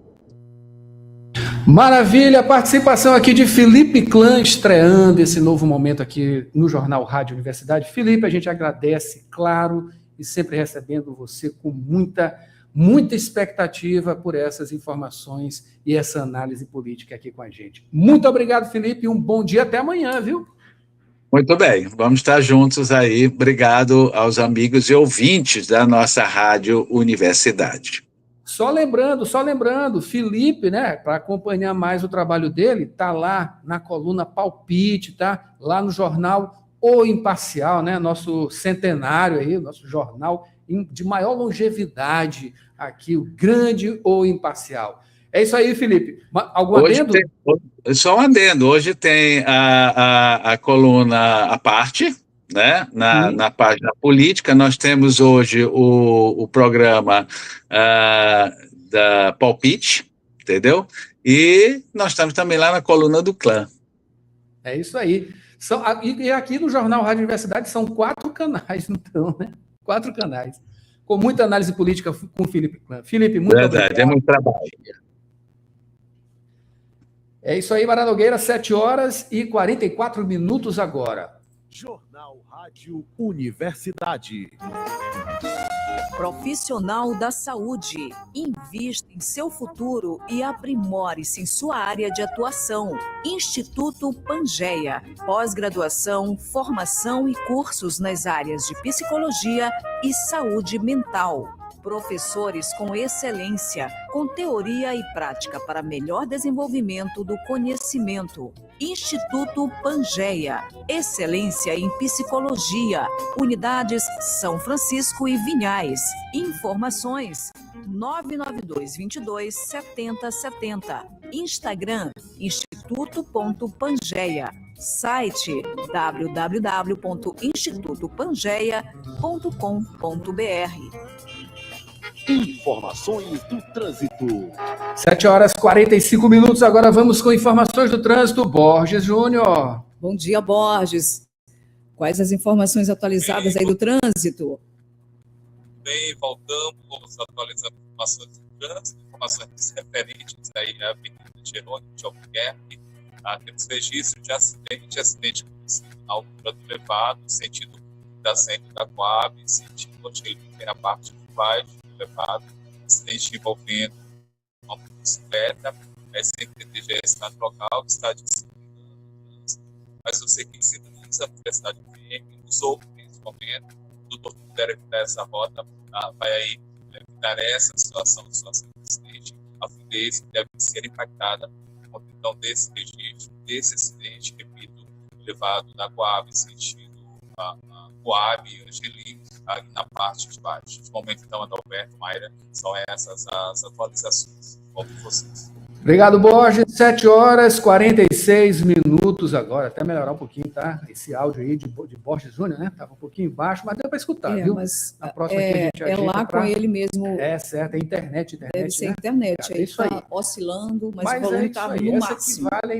Maravilha, participação aqui de Felipe Clã, estreando esse novo momento aqui no Jornal Rádio Universidade. Felipe, a gente agradece, claro, e sempre recebendo você com muita expectativa por essas informações e essa análise política aqui com a gente. Muito obrigado, Felipe, e um bom dia até amanhã, viu? Muito bem, vamos estar juntos aí. Obrigado aos amigos e ouvintes da nossa Rádio Universidade. Só lembrando, Felipe, né, para acompanhar mais o trabalho dele, tá lá na coluna Palpite, tá? Lá no jornal O Imparcial, né, nosso centenário aí, nosso jornal de maior longevidade aqui, o grande O Imparcial. É isso aí, Felipe. Algum adendo? Só um adendo. Hoje tem a coluna à parte, né, na página política. Nós temos hoje o programa da Palpite, entendeu? E nós estamos também lá na coluna do Clã. É isso aí. E aqui no Jornal Rádio Universidade são 4 canais, então, né? 4 canais. Com muita análise política com o Felipe Clã. Felipe, muito obrigado. É muito trabalho. É isso aí, Mara Nogueira, 7h44 agora. Jornal Rádio Universidade. Profissional da saúde. Invista em seu futuro e aprimore-se em sua área de atuação. Instituto Pangeia. Pós-graduação, formação e cursos nas áreas de psicologia e saúde mental. Professores com excelência, com teoria e prática para melhor desenvolvimento do conhecimento. Instituto Pangeia. Excelência em psicologia. Unidades São Francisco e Vinhais. Informações 992227070. Instagram, instituto.pangeia. Site www.institutopangeia.com.br. Informações do trânsito. 7h45, agora vamos com informações do trânsito. Borges Júnior. Bom dia, Borges. Quais as informações atualizadas aí do trânsito? Bem, voltamos atualizando informações do trânsito, informações referentes aí à Avenida Jerônimo de Albuquerque. Temos registro de acidente na altura do Levado, sentido da Centro da Coab, sentido Angelina, na parte de baixo do Levado, acidente envolvendo uma motocicleta, SMTTGS está no local, está disciplinando o trânsito, mas você que sinaliza a velocidade firme, usou nesse momento, o doutor puder evitar essa rota, vai aí evitar essa situação do acidente, a fluidez deve ser impactada por então desse registro, desse acidente, repito, levado da Coab, sentido Coab e Angeli, na parte de baixo. De momento, então, Adalberto, Mayra, são essas as atualizações. Volto com vocês. Obrigado, Borges. 7h46 agora. Até melhorar um pouquinho, tá? Esse áudio aí de Borges Júnior, né? Estava um pouquinho baixo, mas deu para escutar, viu? Mas na próxima que a gente lá com ele mesmo. É certo, é internet. Deve ser né? internet. Aí isso está oscilando, mas o é volume está no essa máximo. Que vale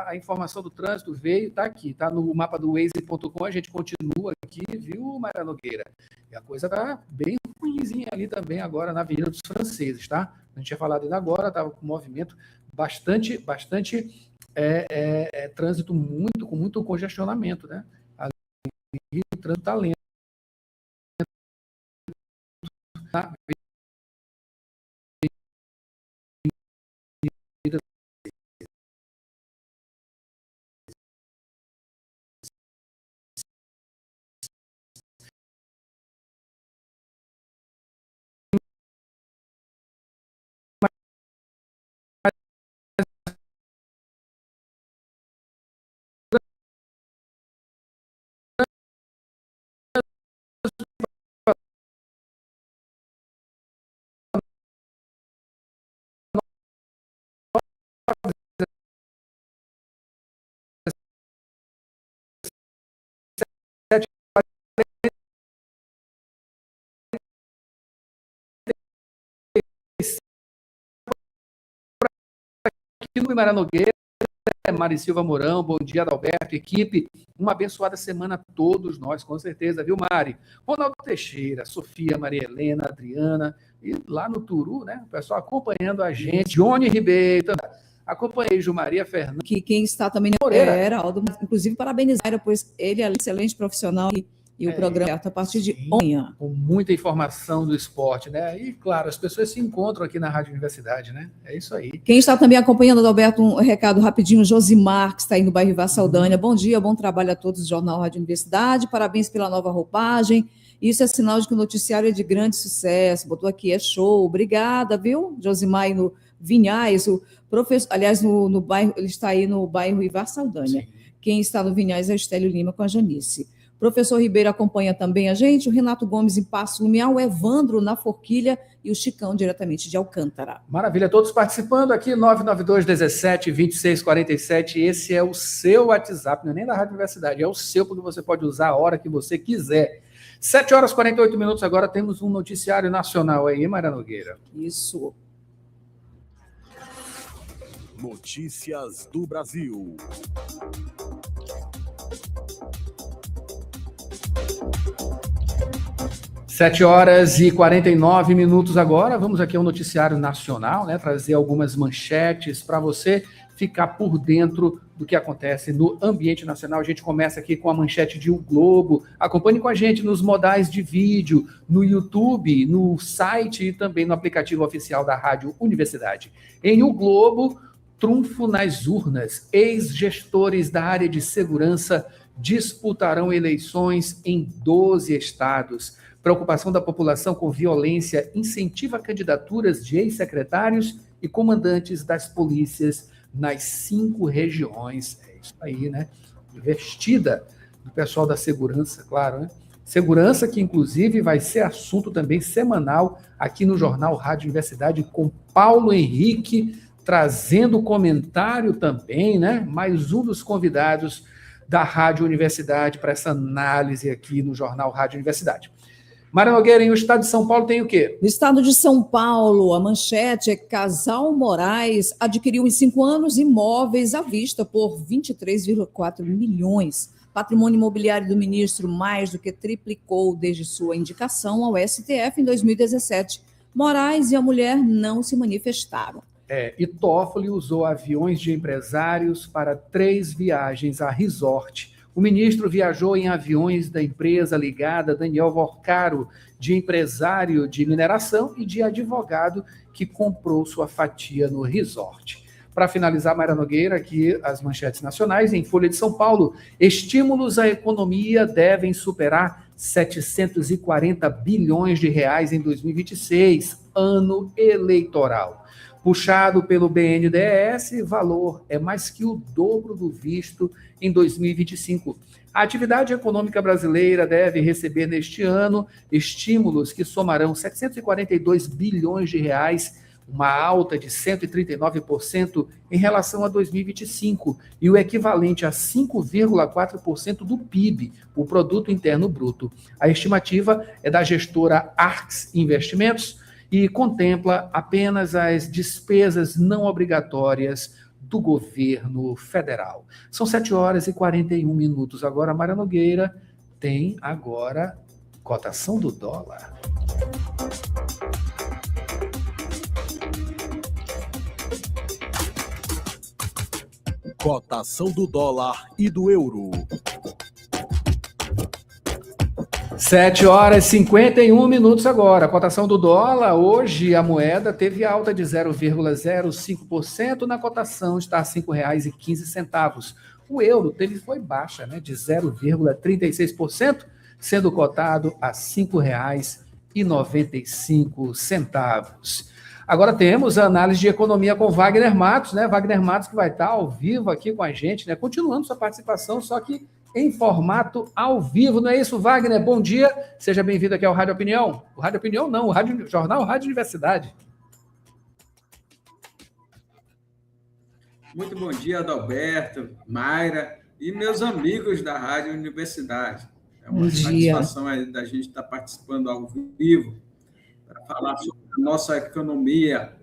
a informação do trânsito, veio, está aqui, está no mapa do Waze.com, a gente continua aqui, viu, Mayra Nogueira? E a coisa está bem ruimzinha ali também agora na Avenida dos Franceses, tá? A gente tinha falado ainda agora, estava com movimento bastante trânsito com muito congestionamento, né? Ali o trânsito está lento. Aqui no Mayra Nogueira, Mari Silva Mourão, bom dia, Adalberto, equipe, uma abençoada semana a todos nós, com certeza, viu, Mari? Ronaldo Teixeira, Sofia, Maria Helena, Adriana, e lá no Turu, né, o pessoal acompanhando a gente, Johnny Ribeiro, acompanhei Maria Fernandes. Que quem está também é Heraldo, inclusive parabenizar, pois ele é um excelente profissional e o programa a partir de amanhã. Com muita informação do esporte, né? E, claro, as pessoas se encontram aqui na Rádio Universidade, né? É isso aí. Quem está também acompanhando, Adalberto, um recado rapidinho, Josimar, que está aí no bairro Ivar Saldanha. Bom dia, bom trabalho a todos do Jornal Rádio Universidade, parabéns pela nova roupagem. Isso é sinal de que o noticiário é de grande sucesso. Botou aqui, é show. Obrigada, viu? Josimar aí no Vinhais, o professor, aliás, no bairro, ele está aí no bairro Ivar Saldanha. Sim. Quem está no Vinhais é o Estélio Lima com a Janice. Professor Ribeiro acompanha também a gente, o Renato Gomes em Passo Lumiar, o Evandro na Forquilha e o Chicão diretamente de Alcântara. Maravilha, todos participando aqui, 992-17-2647, esse é o seu WhatsApp, não é nem da Rádio Universidade, é o seu, porque você pode usar a hora que você quiser. 7h48 agora temos um noticiário nacional aí, Mayra Nogueira. Isso. Notícias do Brasil. 7h49 agora, vamos aqui ao noticiário nacional, né, trazer algumas manchetes para você ficar por dentro do que acontece no ambiente nacional. A gente começa aqui com a manchete de O Globo. Acompanhe com a gente nos modais de vídeo, no YouTube, no site e também no aplicativo oficial da Rádio Universidade. Em O Globo, trunfo nas urnas. Ex-gestores da área de segurança disputarão eleições em 12 estados. Preocupação da população com violência incentiva candidaturas de ex-secretários e comandantes das polícias nas 5 regiões. É isso aí, né? Investida do pessoal da segurança, claro, né? Segurança que, inclusive, vai ser assunto também semanal aqui no Jornal Rádio Universidade, com Paulo Henrique, trazendo comentário também, né? Mais um dos convidados da Rádio Universidade para essa análise aqui no Jornal Rádio Universidade. Mayra Nogueira, em o estado de São Paulo tem o quê? No estado de São Paulo, a manchete é: Casal Moraes adquiriu em 5 anos imóveis à vista por 23,4 milhões. Patrimônio imobiliário do ministro mais do que triplicou desde sua indicação ao STF em 2017. Moraes e a mulher não se manifestaram. E Toffoli usou aviões de empresários para 3 viagens a resort. O ministro viajou em aviões da empresa ligada a Daniel Vorcaro, de empresário de mineração e de advogado que comprou sua fatia no resort. Para finalizar, Mayra Nogueira, aqui as manchetes nacionais, em Folha de São Paulo: estímulos à economia devem superar 740 bilhões de reais em 2026, ano eleitoral. Puxado pelo BNDES, valor é mais que o dobro do visto em 2025. A atividade econômica brasileira deve receber neste ano estímulos que somarão 742 bilhões de reais, uma alta de 139% em relação a 2025 e o equivalente a 5,4% do PIB, o Produto Interno Bruto. A estimativa é da gestora Arx Investimentos e contempla apenas as despesas não obrigatórias do governo federal. São 7h41. Agora, a Mayra Nogueira tem agora cotação do dólar. Cotação do dólar e do euro. 7h51 agora. A cotação do dólar, hoje a moeda teve alta de 0,05%, na cotação está a R$ 5,15. O euro foi baixa, né, de 0,36%, sendo cotado a R$ 5,95. Agora temos a análise de economia com Wagner Matos, né? Wagner Matos que vai estar ao vivo aqui com a gente, né? Continuando sua participação, só que em formato ao vivo, não é isso, Wagner? Bom dia, seja bem-vindo aqui ao Rádio Opinião. O Rádio Opinião não, o Jornal Rádio Universidade. Muito bom dia, Adalberto, Mayra e meus amigos da Rádio Universidade. É uma satisfação aí da gente estar participando ao vivo para falar sobre a nossa economia.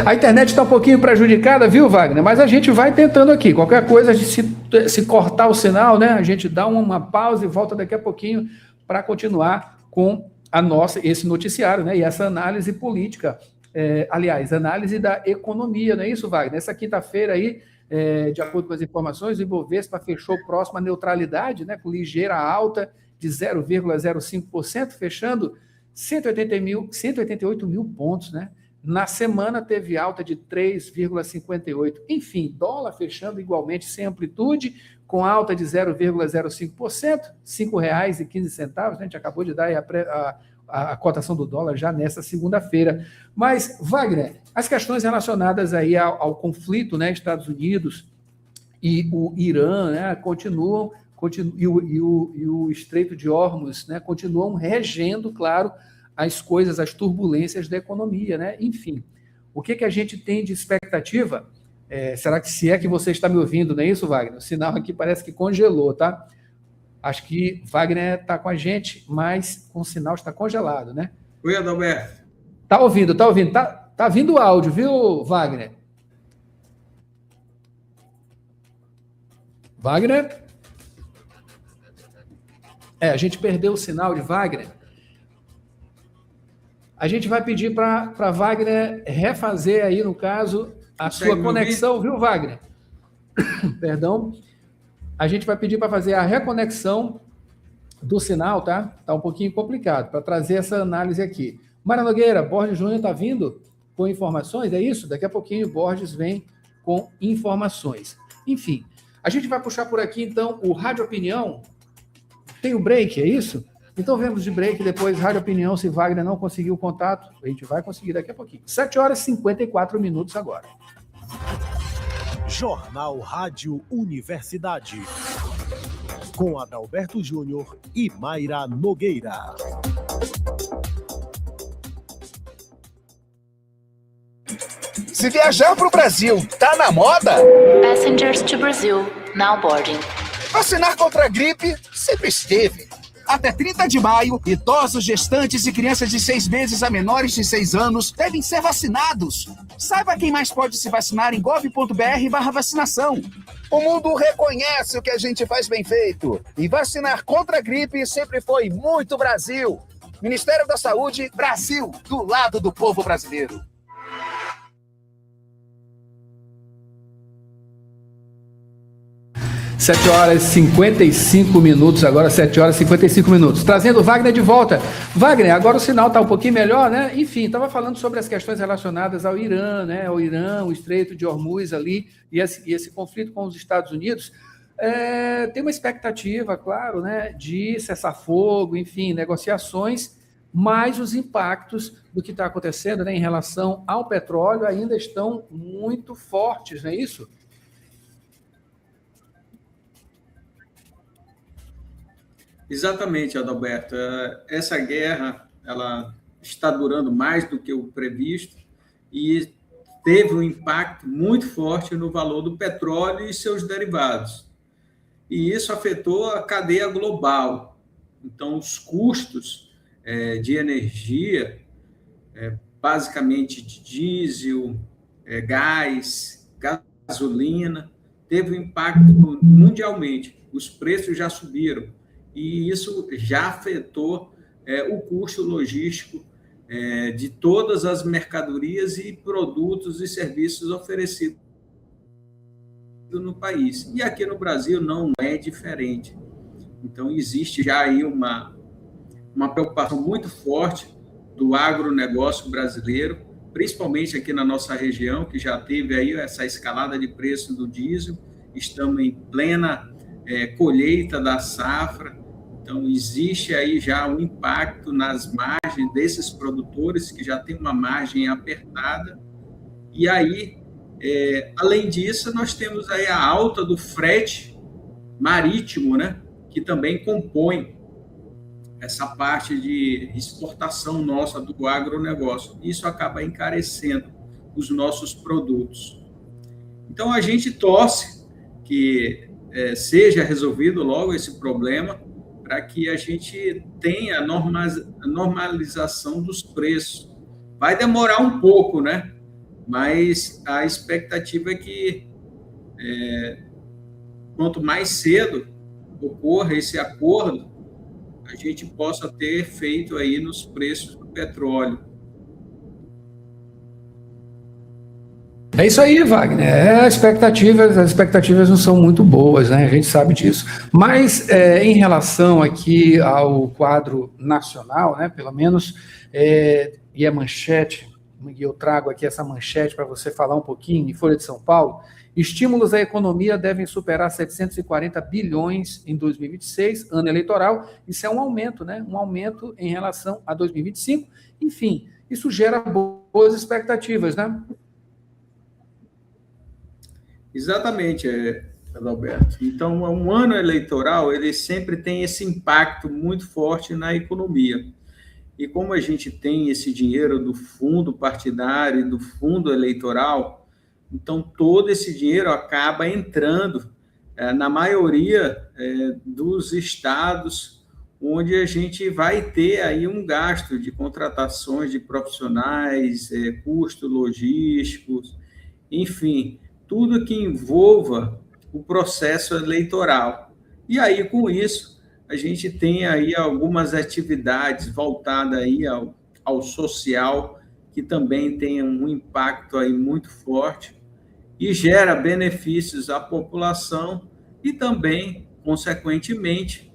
A internet está um pouquinho prejudicada, viu, Wagner? Mas a gente vai tentando aqui. Qualquer coisa, se cortar o sinal, né? A gente dá uma pausa e volta daqui a pouquinho para continuar com esse noticiário, né? E essa análise política. Aliás, análise da economia, não é isso, Wagner? Nessa quinta-feira aí, de acordo com as informações, o Ibovespa fechou próximo à neutralidade, né? Com ligeira alta de 0,05%, fechando 188 mil pontos, né? Na semana teve alta de 3,58%. Enfim, dólar fechando igualmente sem amplitude, com alta de 0,05%, R$ 5,15. A gente acabou de dar aí a cotação do dólar já nessa segunda-feira. Mas, Wagner, as questões relacionadas aí ao conflito, né, Estados Unidos e o Irã, né, continuam e o Estreito de Hormuz, né, continuam regendo, claro, as coisas, as turbulências da economia, né? Enfim, o que a gente tem de expectativa? Será que, se é que você está me ouvindo, não é isso, Wagner? O sinal aqui parece que congelou, tá? Acho que Wagner está com a gente, mas o sinal está congelado, né? Oi, Adalberto. Tá ouvindo. Tá vindo o áudio, viu, Wagner? Wagner? A gente perdeu o sinal de Wagner. A gente vai pedir para Wagner refazer aí, no caso, a sua conexão, viu, Wagner? Perdão. A gente vai pedir para fazer a reconexão do sinal, tá? Tá um pouquinho complicado, para trazer essa análise aqui. Mayra Nogueira, Borges Júnior está vindo com informações, é isso? Daqui a pouquinho o Borges vem com informações. Enfim, a gente vai puxar por aqui, então, o Rádio Opinião. Tem o break, é isso? Então, vemos de break, depois Rádio Opinião. Se Wagner não conseguiu o contato, a gente vai conseguir daqui a pouquinho. 7h54 agora. Jornal Rádio Universidade. com Adalberto Júnior e Mayra Nogueira. Se viajar para o Brasil tá na moda? Passengers to Brazil, now boarding. Vacinar contra a gripe sempre esteve. Até 30 de maio, idosos, gestantes e crianças de 6 meses a menores de 6 anos devem ser vacinados. Saiba quem mais pode se vacinar em gov.br/vacinação. O mundo reconhece o que a gente faz bem feito. E vacinar contra a gripe sempre foi muito Brasil. Ministério da Saúde, Brasil, do lado do povo brasileiro. Sete horas e 55 minutos, agora 7 horas e 55 minutos. Trazendo o Wagner de volta. Wagner, agora o sinal está um pouquinho melhor, né? Enfim, estava falando sobre as questões relacionadas ao Irã, né? O Irã, o Estreito de Hormuz ali, e esse conflito com os Estados Unidos. Tem uma expectativa, claro, né? De cessar-fogo, enfim, negociações, mas os impactos do que está acontecendo, né, em relação ao petróleo ainda estão muito fortes, não é isso? Exatamente, Adalberto. Essa guerra ela está durando mais do que o previsto e teve um impacto muito forte no valor do petróleo e seus derivados. E isso afetou a cadeia global. Então, os custos de energia, basicamente de diesel, gás, gasolina, teve um impacto mundialmente. Os preços já subiram. E isso já afetou o custo logístico de todas as mercadorias e produtos e serviços oferecidos no país. E aqui no Brasil não é diferente. Então, existe já aí uma preocupação muito forte do agronegócio brasileiro, principalmente aqui na nossa região, que já teve aí essa escalada de preço do diesel. Estamos em plena colheita da safra. Então, existe aí já um impacto nas margens desses produtores, que já tem uma margem apertada. E aí, além disso, nós temos aí a alta do frete marítimo, né, que também compõe essa parte de exportação nossa do agronegócio. Isso acaba encarecendo os nossos produtos. Então, a gente torce que seja resolvido logo esse problema, para que a gente tenha a normalização dos preços. Vai demorar um pouco, né? Mas a expectativa é que, quanto mais cedo ocorra esse acordo, a gente possa ter efeito aí nos preços do petróleo. É isso aí, Wagner. As expectativas não são muito boas, né? A gente sabe disso. Mas em relação aqui ao quadro nacional, né? Pelo menos, e a manchete, e eu trago aqui essa manchete para você falar um pouquinho, em Folha de São Paulo, estímulos à economia devem superar 740 bilhões em 2026, ano eleitoral. Isso é um aumento, né? Um aumento em relação a 2025. Enfim, isso gera boas expectativas, né? Exatamente, Adalberto. Então, um ano eleitoral, ele sempre tem esse impacto muito forte na economia. E como a gente tem esse dinheiro do fundo partidário e do fundo eleitoral, então todo esse dinheiro acaba entrando na maioria dos estados onde a gente vai ter aí um gasto de contratações de profissionais, custos logísticos, enfim, tudo que envolva o processo eleitoral. E aí, com isso, a gente tem aí algumas atividades voltadas aí ao social, que também tem um impacto aí muito forte e gera benefícios à população e também, consequentemente,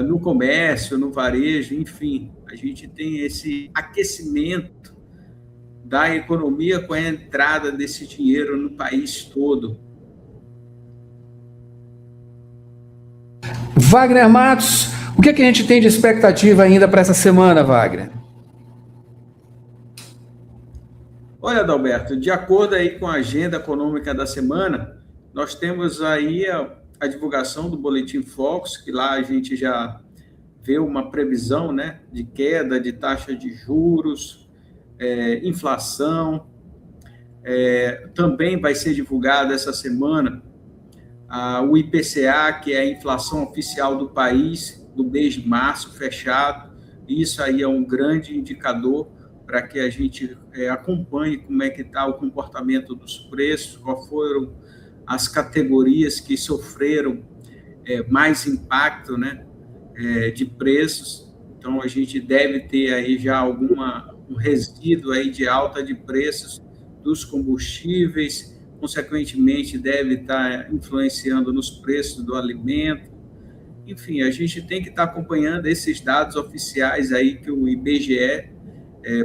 no comércio, no varejo, enfim, a gente tem esse aquecimento da economia com a entrada desse dinheiro no país todo. Wagner Matos, o que a gente tem de expectativa ainda para essa semana, Wagner? Olha, Adalberto, de acordo aí com a agenda econômica da semana, nós temos aí a divulgação do Boletim Focus, que lá a gente já vê uma previsão, né, de queda de taxa de juros, inflação. Também vai ser divulgado essa semana o IPCA, que é a inflação oficial do país, do mês de março fechado. Isso aí é um grande indicador para que a gente acompanhe como é que está o comportamento dos preços, quais foram as categorias que sofreram mais impacto, né, de preços. Então, a gente deve ter aí já um resíduo aí de alta de preços dos combustíveis, consequentemente deve estar influenciando nos preços do alimento. Enfim, a gente tem que estar acompanhando esses dados oficiais aí que o IBGE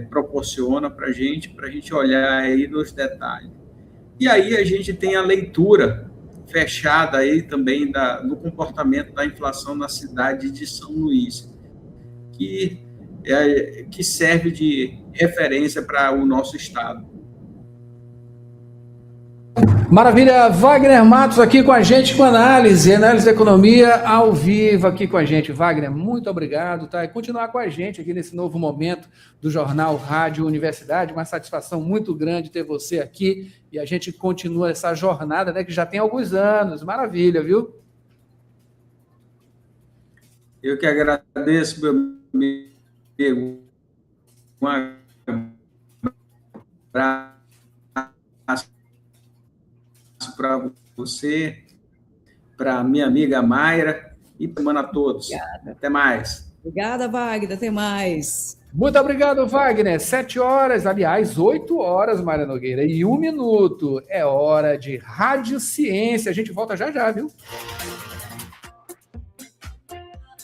proporciona para a gente olhar aí nos detalhes. E aí a gente tem a leitura fechada aí também do comportamento da inflação na cidade de São Luís, que serve de referência para o nosso estado. Maravilha, Wagner Matos aqui com a gente com análise da economia ao vivo aqui com a gente. Wagner, muito obrigado, tá? E continuar com a gente aqui nesse novo momento do Jornal Rádio Universidade, uma satisfação muito grande ter você aqui e a gente continua essa jornada, né, que já tem alguns anos. Maravilha, viu? Eu que agradeço, meu amigo. Um abraço para você, para minha amiga Mayra e semana a todos. Obrigada. Até mais. Obrigada, Wagner. Até mais. Muito obrigado, Wagner. 7 horas, aliás, 8 horas, Mayra Nogueira, e 1 minuto. É hora de Rádio Ciência. A gente volta já, viu?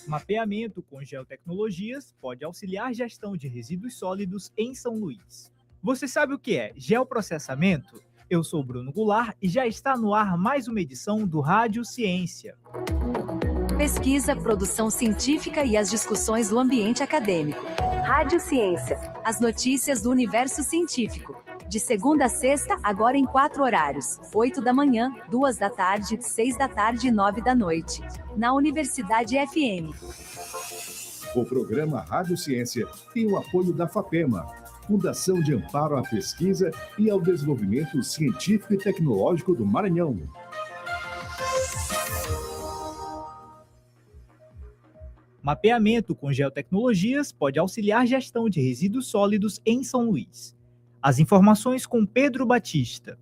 Mapeamento com geotecnologias pode auxiliar gestão de resíduos sólidos em São Luís. Você sabe o que é geoprocessamento? Eu sou Bruno Goulart e já está no ar mais uma edição do Rádio Ciência. Pesquisa, produção científica e as discussões do ambiente acadêmico. Rádio Ciência. As notícias do universo científico. De segunda a sexta, agora em 4 horários. 8 da manhã, 2 da tarde, 6 da tarde e 9 da noite. Na Universidade FM. O programa Rádio Ciência tem o apoio da FAPEMA, Fundação de Amparo à Pesquisa e ao Desenvolvimento Científico e Tecnológico do Maranhão. Mapeamento com geotecnologias pode auxiliar gestão de resíduos sólidos em São Luís. As informações com Pedro Batista.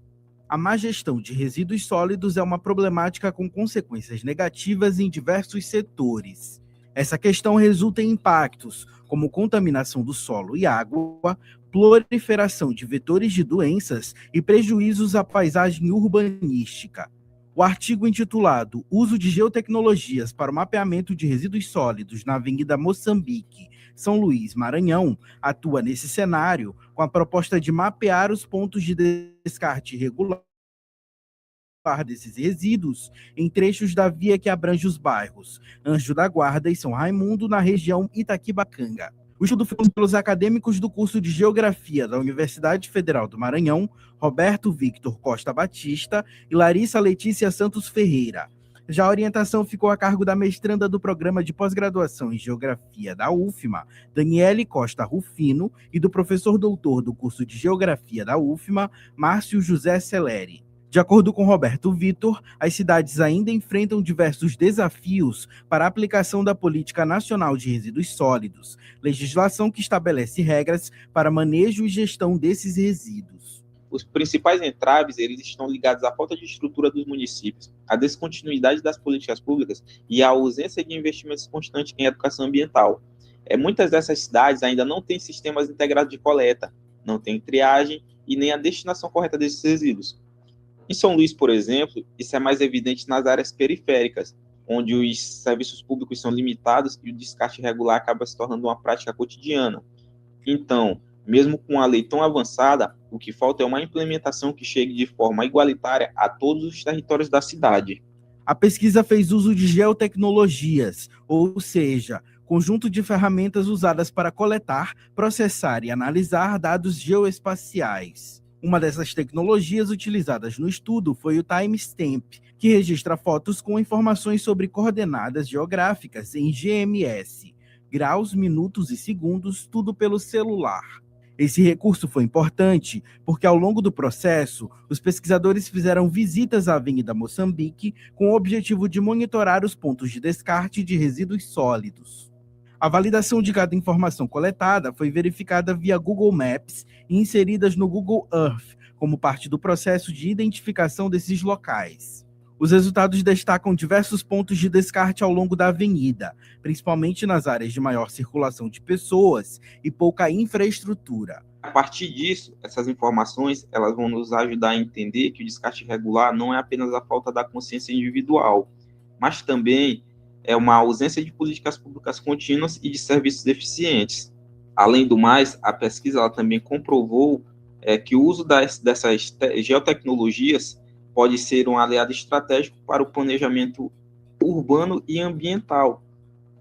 A má gestão de resíduos sólidos é uma problemática com consequências negativas em diversos setores. Essa questão resulta em impactos como contaminação do solo e água, proliferação de vetores de doenças e prejuízos à paisagem urbanística. O artigo intitulado Uso de Geotecnologias para o Mapeamento de Resíduos Sólidos na Avenida Moçambique, São Luís, Maranhão, atua nesse cenário com a proposta de mapear os pontos de descarte irregular desses resíduos em trechos da via que abrange os bairros Anjo da Guarda e São Raimundo, na região Itaquibacanga. O estudo foi feito pelos acadêmicos do curso de Geografia da Universidade Federal do Maranhão, Roberto Victor Costa Batista e Larissa Letícia Santos Ferreira. Já a orientação ficou a cargo da mestranda do Programa de Pós-Graduação em Geografia da UFMA, Daniele Costa Rufino, e do professor doutor do curso de Geografia da UFMA, Márcio José Celeri. De acordo com Roberto Vitor, as cidades ainda enfrentam diversos desafios para a aplicação da Política Nacional de Resíduos Sólidos, legislação que estabelece regras para manejo e gestão desses resíduos. Os principais entraves eles estão ligados à falta de estrutura dos municípios, à descontinuidade das políticas públicas e à ausência de investimentos constantes em educação ambiental. Muitas dessas cidades ainda não têm sistemas integrados de coleta, não têm triagem e nem a destinação correta desses resíduos. Em São Luís, por exemplo, isso é mais evidente nas áreas periféricas, onde os serviços públicos são limitados e o descarte irregular acaba se tornando uma prática cotidiana. Então, mesmo com a lei tão avançada, o que falta é uma implementação que chegue de forma igualitária a todos os territórios da cidade. A pesquisa fez uso de geotecnologias, ou seja, conjunto de ferramentas usadas para coletar, processar e analisar dados geoespaciais. Uma dessas tecnologias utilizadas no estudo foi o timestamp, que registra fotos com informações sobre coordenadas geográficas em GMS, graus, minutos e segundos, tudo pelo celular. Esse recurso foi importante porque, ao longo do processo, os pesquisadores fizeram visitas à Avenida Moçambique com o objetivo de monitorar os pontos de descarte de resíduos sólidos. A validação de cada informação coletada foi verificada via Google Maps e inseridas no Google Earth, como parte do processo de identificação desses locais. Os resultados destacam diversos pontos de descarte ao longo da avenida, principalmente nas áreas de maior circulação de pessoas e pouca infraestrutura. A partir disso, essas informações elas vão nos ajudar a entender que o descarte irregular não é apenas a falta da consciência individual, mas também é uma ausência de políticas públicas contínuas e de serviços eficientes. Além do mais, a pesquisa ela também comprovou que o uso dessas geotecnologias pode ser um aliado estratégico para o planejamento urbano e ambiental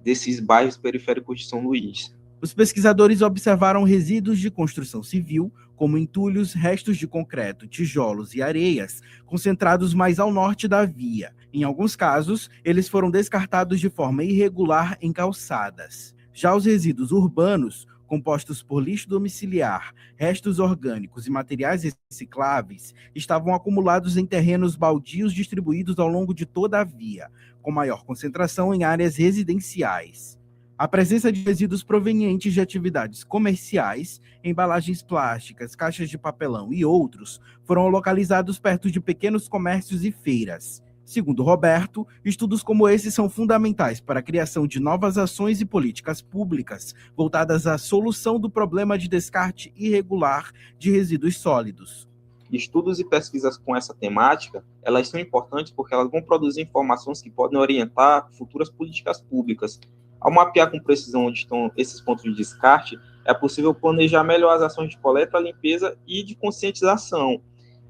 desses bairros periféricos de São Luís. Os pesquisadores observaram resíduos de construção civil, como entulhos, restos de concreto, tijolos e areias, concentrados mais ao norte da via. Em alguns casos, eles foram descartados de forma irregular em calçadas. Já os resíduos urbanos, compostos por lixo domiciliar, restos orgânicos e materiais recicláveis, estavam acumulados em terrenos baldios distribuídos ao longo de toda a via, com maior concentração em áreas residenciais. A presença de resíduos provenientes de atividades comerciais, embalagens plásticas, caixas de papelão e outros foram localizados perto de pequenos comércios e feiras. Segundo Roberto, estudos como esse são fundamentais para a criação de novas ações e políticas públicas voltadas à solução do problema de descarte irregular de resíduos sólidos. Estudos e pesquisas com essa temática, elas são importantes porque elas vão produzir informações que podem orientar futuras políticas públicas. Ao mapear com precisão onde estão esses pontos de descarte, é possível planejar melhor as ações de coleta, limpeza e de conscientização.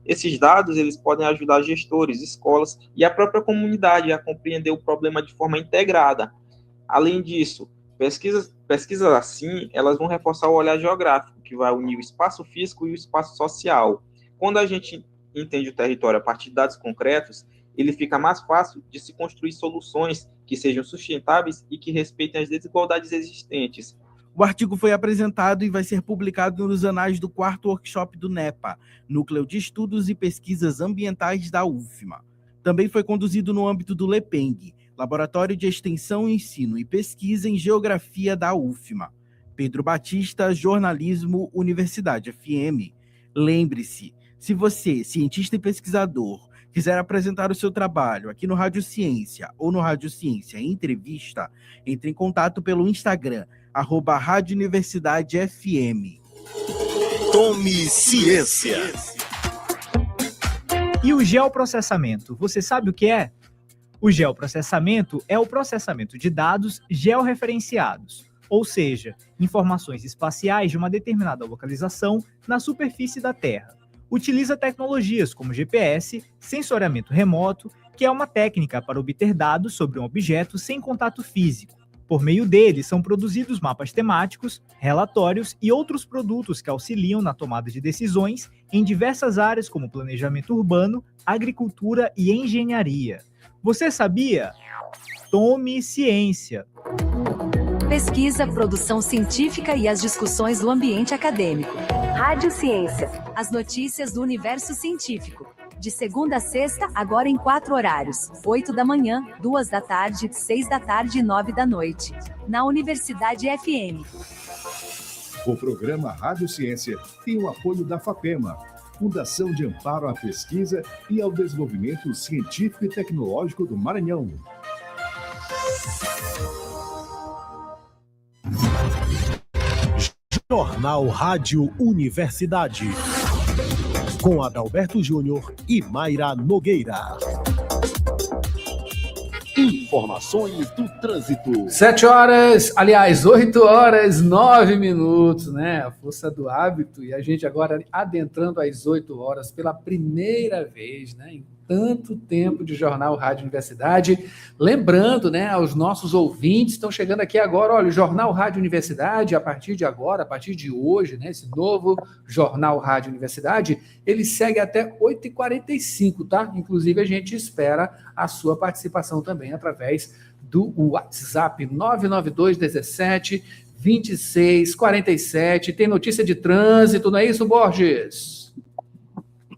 Esses dados eles podem ajudar gestores, escolas e a própria comunidade a compreender o problema de forma integrada. Além disso, pesquisas assim, elas vão reforçar o olhar geográfico, que vai unir o espaço físico e o espaço social. Quando a gente entende o território a partir de dados concretos, ele fica mais fácil de se construir soluções que sejam sustentáveis e que respeitem as desigualdades existentes. O artigo foi apresentado e vai ser publicado nos anais do 4º workshop do NEPA, Núcleo de Estudos e Pesquisas Ambientais da UFMA. Também foi conduzido no âmbito do LEPENG, Laboratório de Extensão, Ensino e Pesquisa em Geografia da UFMA. Pedro Batista, Jornalismo, Universidade FM. Lembre-se, se você, cientista e pesquisador, quiser apresentar o seu trabalho aqui no Rádio Ciência ou no Rádio Ciência Entrevista, entre em contato pelo Instagram, @Rádio Universidade FM. Tome ciência. E o geoprocessamento, você sabe o que é? O geoprocessamento é o processamento de dados georreferenciados, ou seja, informações espaciais de uma determinada localização na superfície da Terra. Utiliza tecnologias como GPS, sensoriamento remoto, que é uma técnica para obter dados sobre um objeto sem contato físico. Por meio dele, são produzidos mapas temáticos, relatórios e outros produtos que auxiliam na tomada de decisões em diversas áreas como planejamento urbano, agricultura e engenharia. Você sabia? Tome ciência! Pesquisa, produção científica e as discussões do ambiente acadêmico. Rádio Ciência. As notícias do universo científico. De segunda a sexta, agora em 4 horários. 8 da manhã, 2 da tarde, 6 da tarde e 9 da noite. Na Universidade FM. O programa Rádio Ciência tem o apoio da FAPEMA, Fundação de Amparo à Pesquisa e ao Desenvolvimento Científico e Tecnológico do Maranhão. Jornal Rádio Universidade. Com Adalberto Júnior e Mayra Nogueira. Informações do trânsito. 7 horas, aliás, 8 horas, 9 minutos, né? A força do hábito. E a gente agora adentrando às 8 horas pela primeira vez, né? Em tanto tempo de Jornal Rádio Universidade. Lembrando, né, aos nossos ouvintes, estão chegando aqui agora, olha, o Jornal Rádio Universidade, a partir de agora, a partir de hoje, né, esse novo Jornal Rádio Universidade, ele segue até 8h45, tá? Inclusive, a gente espera a sua participação também através do WhatsApp 99217-2647. Tem notícia de trânsito, não é isso, Borges?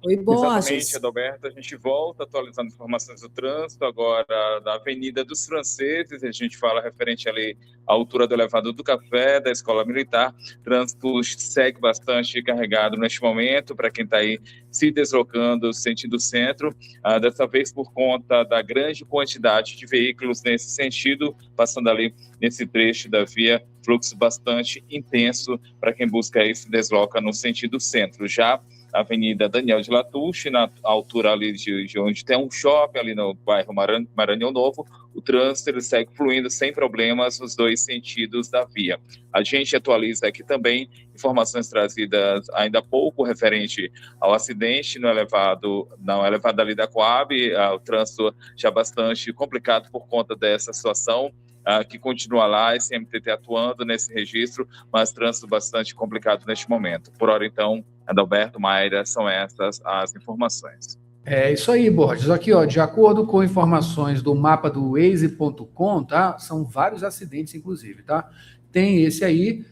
Oi, Borges. Exatamente, Adalberto. A gente volta atualizando informações do trânsito, agora da Avenida dos Franceses. A gente fala referente ali à altura do elevador do Café, da Escola Militar. Trânsito segue bastante carregado neste momento, para quem está aí se deslocando sentido centro. Dessa vez por conta da grande quantidade de veículos nesse sentido, passando ali nesse trecho da via, fluxo bastante intenso para quem busca e se desloca no sentido centro. Já Avenida Daniel de Latouche, na altura ali de onde tem um shopping, ali no bairro Maranhão Novo, o trânsito ele segue fluindo sem problemas nos dois sentidos da via. A gente atualiza aqui também informações trazidas ainda há pouco referente ao acidente no elevado ali da Coab, o trânsito já bastante complicado por conta dessa situação, que continua lá, esse MTT atuando nesse registro, mas trânsito bastante complicado neste momento. Por hora, então, Adalberto, Mayra, são essas as informações. É isso aí, Borges. Aqui, ó, de acordo com informações do mapa do Waze.com, tá? São vários acidentes, inclusive, tá? Tem esse aí,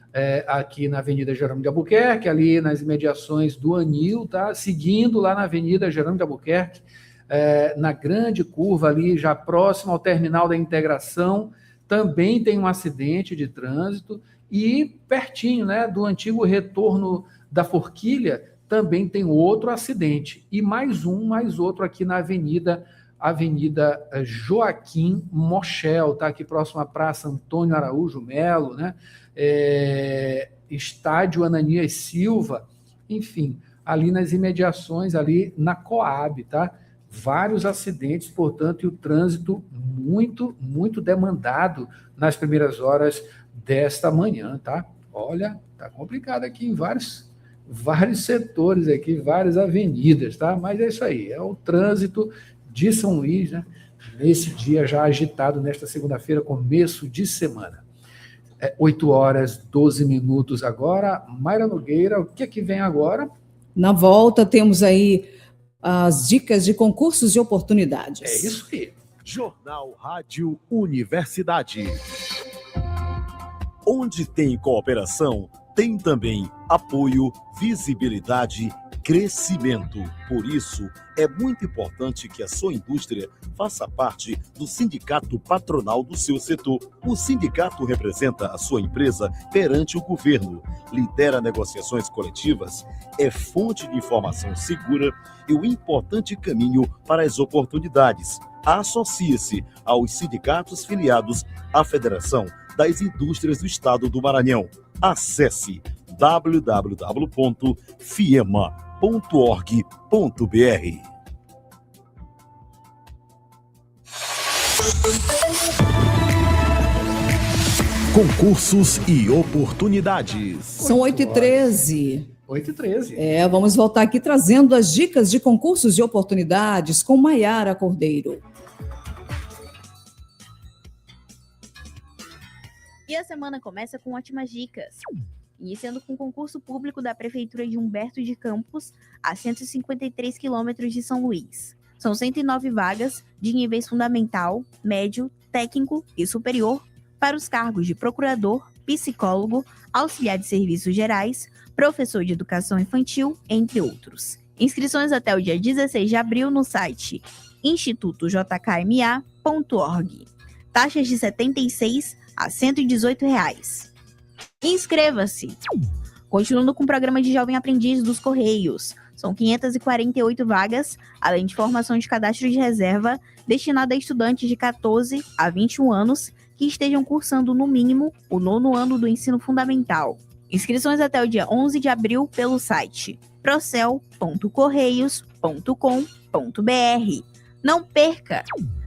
aqui na Avenida Jerônimo de Albuquerque, ali nas imediações do Anil, tá? Seguindo lá na Avenida Jerônimo de Albuquerque, na grande curva ali, já próximo ao terminal da Integração, também tem um acidente de trânsito, e pertinho, né, do antigo retorno da Forquilha, também tem outro acidente, e mais outro aqui na Avenida Joaquim Mochel, tá aqui próximo à Praça Antônio Araújo Melo, né, Estádio Ananias Silva, enfim, ali nas imediações, ali na Coab, tá? Vários acidentes, portanto, e o trânsito muito, muito demandado nas primeiras horas desta manhã, tá? Olha, tá complicado aqui em vários setores aqui, várias avenidas, tá? Mas é isso aí, é o trânsito de São Luís, né? Nesse dia já agitado, nesta segunda-feira, começo de semana. 8h12 agora. Mayra Nogueira, o que é que vem agora? Na volta temos aí as dicas de concursos e oportunidades. É isso aí. Jornal Rádio Universidade. Onde tem cooperação, tem também apoio, visibilidade, crescimento. Por isso, é muito importante que a sua indústria faça parte do sindicato patronal do seu setor. O sindicato representa a sua empresa perante o governo, lidera negociações coletivas, é fonte de informação segura e um importante caminho para as oportunidades. Associe-se aos sindicatos filiados à Federação das Indústrias do Estado do Maranhão. Acesse www.fiema.org.br. Concursos e oportunidades. São 8h13. 8h13. Vamos voltar aqui trazendo as dicas de concursos e oportunidades com Maiara Cordeiro. E a semana começa com ótimas dicas. Iniciando com o concurso público da Prefeitura de Humberto de Campos, a 153 quilômetros de São Luís. São 109 vagas de níveis fundamental, médio, técnico e superior para os cargos de procurador, psicólogo, auxiliar de serviços gerais, professor de educação infantil, entre outros. Inscrições até o dia 16 de abril no site institutojkma.org. Taxas de R$ 76 a R$ 118. Inscreva-se! Continuando com o programa de Jovem Aprendiz dos Correios. São 548 vagas, além de formação de cadastro de reserva, destinada a estudantes de 14 a 21 anos que estejam cursando, no mínimo, o 9º ano do ensino fundamental. Inscrições até o dia 11 de abril pelo site procel.correios.com.br. Não perca!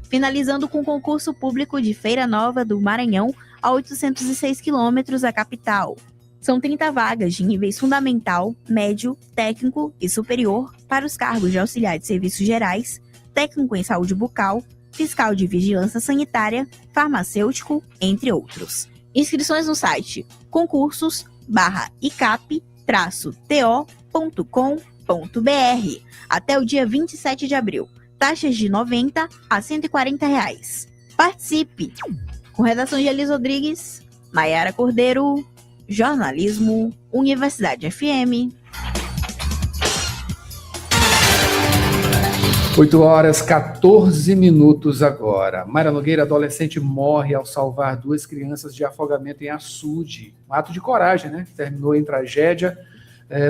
Finalizando com o concurso público de Feira Nova do Maranhão, a 806 quilômetros da capital. São 30 vagas de níveis fundamental, médio, técnico e superior para os cargos de auxiliar de serviços gerais, técnico em saúde bucal, fiscal de vigilância sanitária, farmacêutico, entre outros. Inscrições no site concursos-icap-to.com.br até o dia 27 de abril. Taxas de R$ 90 a R$ 140. Participe! Com redação de Elis Rodrigues, Maiara Cordeiro, Jornalismo, Universidade FM. 8h14 agora. Mayra Nogueira, adolescente, morre ao salvar 2 crianças de afogamento em açude. Um ato de coragem, né? Terminou em tragédia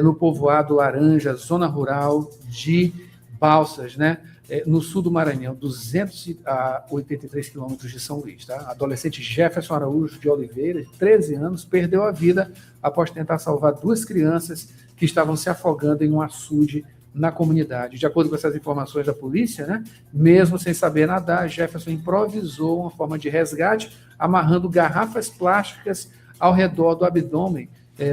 no povoado Laranja, zona rural de Balsas, né? No sul do Maranhão, 283 quilômetros de São Luís. Tá? Adolescente Jefferson Araújo de Oliveira, de 13 anos, perdeu a vida após tentar salvar 2 crianças que estavam se afogando em um açude na comunidade. De acordo com essas informações da polícia, né, mesmo sem saber nadar, Jefferson improvisou uma forma de resgate, amarrando garrafas plásticas ao redor do abdômen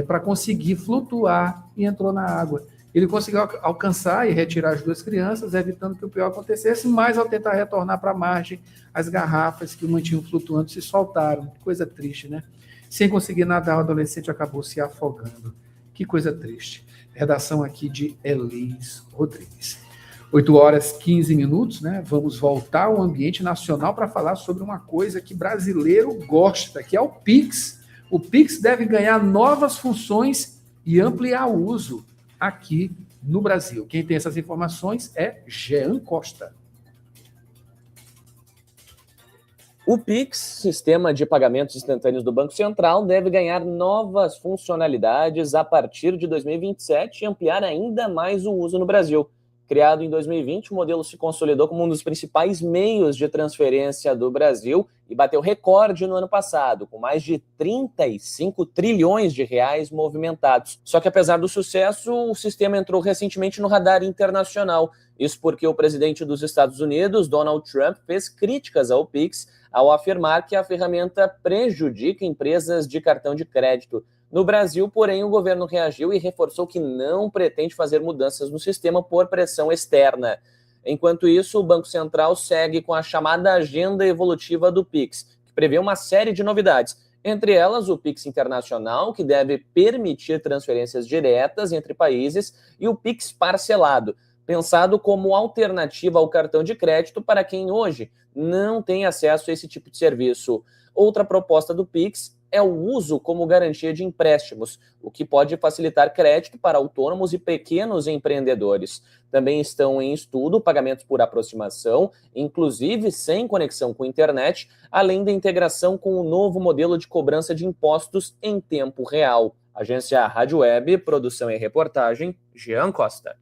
para conseguir flutuar, e entrou na água. Ele conseguiu alcançar e retirar as 2 crianças, evitando que o pior acontecesse, mas ao tentar retornar para a margem, as garrafas que o mantinham flutuando se soltaram. Que coisa triste, né? Sem conseguir nadar, o adolescente acabou se afogando. Que coisa triste. Redação aqui de Elis Rodrigues. 8h15, né? Vamos voltar ao ambiente nacional para falar sobre uma coisa que brasileiro gosta, que é o Pix. O Pix deve ganhar novas funções e ampliar o uso aqui no Brasil. Quem tem essas informações é Jean Costa. O Pix, sistema de pagamentos instantâneos do Banco Central, deve ganhar novas funcionalidades a partir de 2027 e ampliar ainda mais o uso no Brasil. Criado em 2020, o modelo se consolidou como um dos principais meios de transferência do Brasil e bateu recorde no ano passado, com mais de 35 trilhões de reais movimentados. Só que, apesar do sucesso, o sistema entrou recentemente no radar internacional. Isso porque o presidente dos Estados Unidos, Donald Trump, fez críticas ao Pix ao afirmar que a ferramenta prejudica empresas de cartão de crédito. No Brasil, porém, o governo reagiu e reforçou que não pretende fazer mudanças no sistema por pressão externa. Enquanto isso, o Banco Central segue com a chamada agenda evolutiva do Pix, que prevê uma série de novidades. Entre elas, o Pix Internacional, que deve permitir transferências diretas entre países, e o Pix Parcelado, pensado como alternativa ao cartão de crédito para quem hoje não tem acesso a esse tipo de serviço. Outra proposta do Pix é o uso como garantia de empréstimos, o que pode facilitar crédito para autônomos e pequenos empreendedores. Também estão em estudo pagamentos por aproximação, inclusive sem conexão com internet, além da integração com o novo modelo de cobrança de impostos em tempo real. Agência Rádio Web, produção e reportagem, Jean Costa.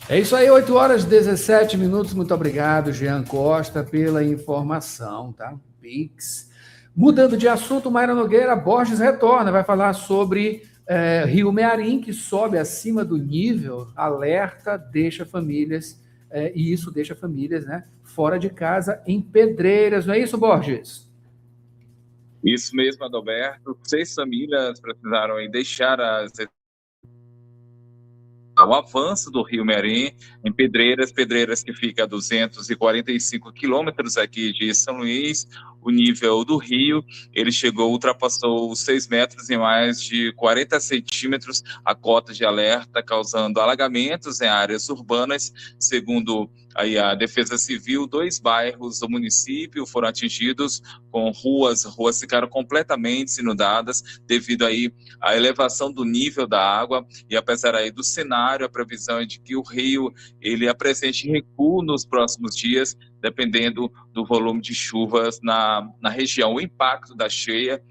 É isso aí, 8h17. Muito obrigado, Jean Costa, pela informação, tá? Pix. Mudando de assunto, Mayra Nogueira, Borges retorna, vai falar sobre Rio Mearim, que sobe acima do nível, alerta, deixa famílias, e isso deixa famílias, né, fora de casa, em Pedreiras, não é isso, Borges? Isso mesmo, Adalberto. 6 famílias precisaram deixar o avanço do Rio Mearim em Pedreiras que fica a 245 quilômetros aqui de São Luís. O nível do rio, ele ultrapassou os 6 metros em mais de 40 centímetros, a cota de alerta, causando alagamentos em áreas urbanas. Segundo aí a Defesa Civil, 2 bairros do município foram atingidos, com ruas ficaram completamente inundadas devido aí à elevação do nível da água. E apesar aí do cenário, a previsão é de que o rio ele apresente recuo nos próximos dias, dependendo do volume de chuvas na região. O impacto da cheia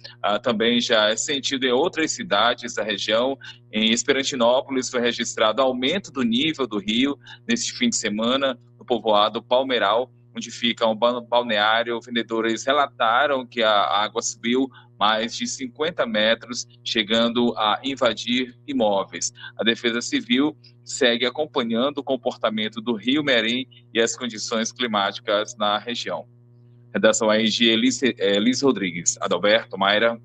também já é sentido em outras cidades da região. Em Esperantinópolis foi registrado aumento do nível do rio neste fim de semana, no povoado Palmeiral, onde fica um balneário. Vendedores relataram que a água subiu mais de 50 metros, chegando a invadir imóveis. A Defesa Civil segue acompanhando o comportamento do Rio Mearim e as condições climáticas na região. Redação aí de Elis Rodrigues. Adalberto, Mayra.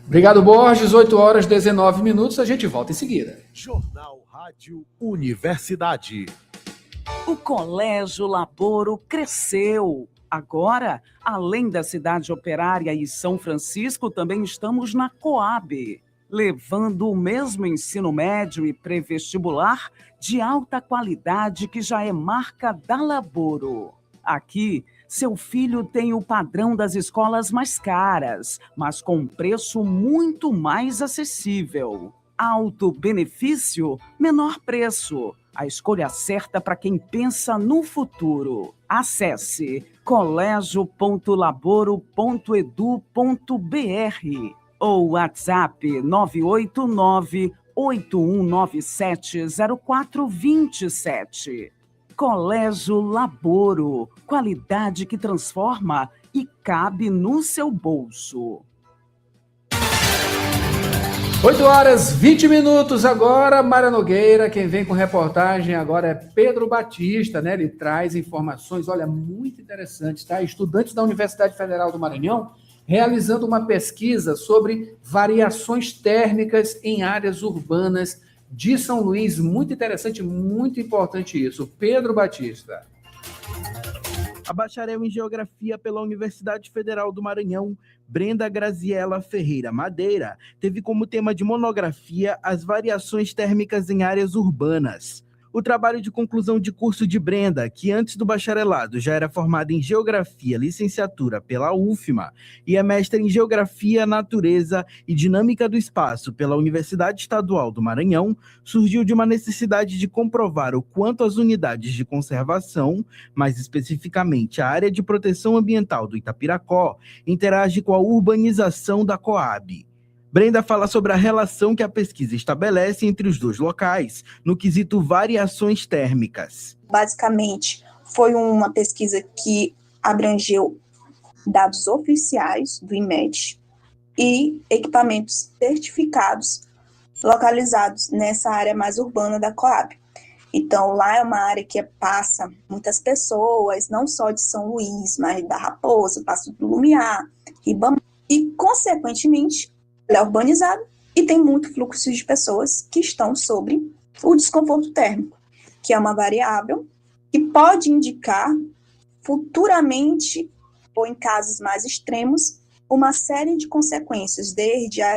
Obrigado, Borges. 8h19. A gente volta em seguida. Jornal Rádio Universidade. O Colégio Laboro cresceu. Agora, além da Cidade Operária e São Francisco, também estamos na Coab, levando o mesmo ensino médio e pré-vestibular de alta qualidade que já é marca da Laboro. Aqui, seu filho tem o padrão das escolas mais caras, mas com um preço muito mais acessível. Alto benefício, menor preço. A escolha certa para quem pensa no futuro. Acesse colégio.laboro.edu.br ou WhatsApp 989-8197-0427. Colégio Laboro, qualidade que transforma e cabe no seu bolso. 8h20 agora, Mayra Nogueira, quem vem com reportagem agora é Pedro Batista, né? Ele traz informações, olha, muito interessantes, tá? Estudantes da Universidade Federal do Maranhão realizando uma pesquisa sobre variações térmicas em áreas urbanas de São Luís, muito interessante, muito importante isso. Pedro Batista. A bacharel em Geografia pela Universidade Federal do Maranhão, Brenda Graziela Ferreira Madeira, teve como tema de monografia as variações térmicas em áreas urbanas. O trabalho de conclusão de curso de Brenda, que antes do bacharelado já era formada em Geografia, licenciatura pela UFMA, e é mestre em Geografia, Natureza e Dinâmica do Espaço pela Universidade Estadual do Maranhão, surgiu de uma necessidade de comprovar o quanto as unidades de conservação, mais especificamente a área de proteção ambiental do Itapiracó, interage com a urbanização da Coab. Brenda fala sobre a relação que a pesquisa estabelece entre os dois locais, no quesito variações térmicas. Basicamente, foi uma pesquisa que abrangeu dados oficiais do IMET e equipamentos certificados localizados nessa área mais urbana da Coab. Então, lá é uma área que passa muitas pessoas, não só de São Luís, mas da Raposa, Passo do Lumiar, Ribamar, e, consequentemente, ela é urbanizada e tem muito fluxo de pessoas que estão sobre o desconforto térmico, que é uma variável que pode indicar futuramente, ou em casos mais extremos, uma série de consequências, desde a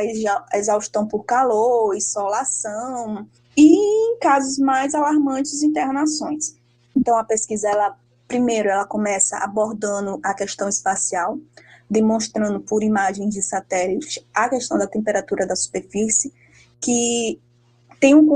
exaustão por calor, insolação, e em casos mais alarmantes, internações. Então, a pesquisa, primeiro, ela começa abordando a questão espacial, demonstrando por imagens de satélite a questão da temperatura da superfície, que tem um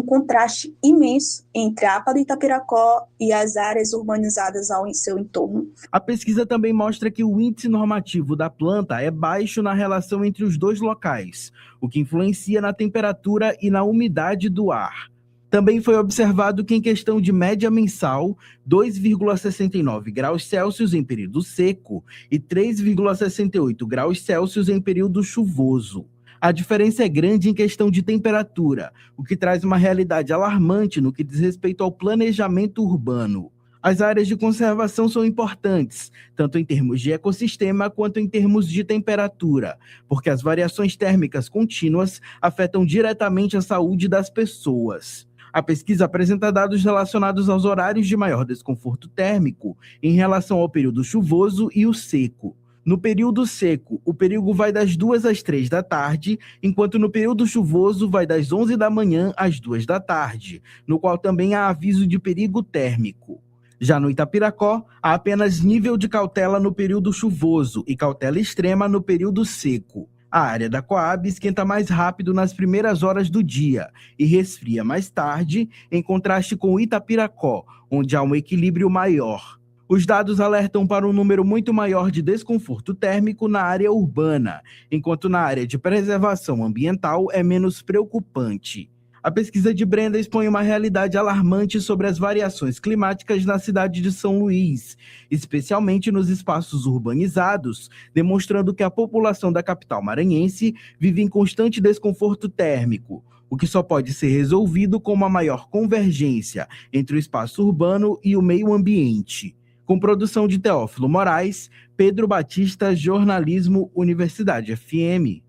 contraste imenso entre a APA do Itapiracó e as áreas urbanizadas ao seu entorno. A pesquisa também mostra que o índice normativo da planta é baixo na relação entre os dois locais, o que influencia na temperatura e na umidade do ar. Também foi observado que, em questão de média mensal, 2,69 graus Celsius em período seco e 3,68 graus Celsius em período chuvoso. A diferença é grande em questão de temperatura, o que traz uma realidade alarmante no que diz respeito ao planejamento urbano. As áreas de conservação são importantes, tanto em termos de ecossistema quanto em termos de temperatura, porque as variações térmicas contínuas afetam diretamente a saúde das pessoas. A pesquisa apresenta dados relacionados aos horários de maior desconforto térmico em relação ao período chuvoso e o seco. No período seco, o perigo vai das 2 às 3 da tarde, enquanto no período chuvoso vai das 11 da manhã às 2 da tarde, no qual também há aviso de perigo térmico. Já no Itapiracó, há apenas nível de cautela no período chuvoso e cautela extrema no período seco. A área da Coab esquenta mais rápido nas primeiras horas do dia e resfria mais tarde, em contraste com o Itapiracó, onde há um equilíbrio maior. Os dados alertam para um número muito maior de desconforto térmico na área urbana, enquanto na área de preservação ambiental é menos preocupante. A pesquisa de Brenda expõe uma realidade alarmante sobre as variações climáticas na cidade de São Luís, especialmente nos espaços urbanizados, demonstrando que a população da capital maranhense vive em constante desconforto térmico, o que só pode ser resolvido com uma maior convergência entre o espaço urbano e o meio ambiente. Com produção de Teófilo Moraes, Pedro Batista, Jornalismo, Universidade FM.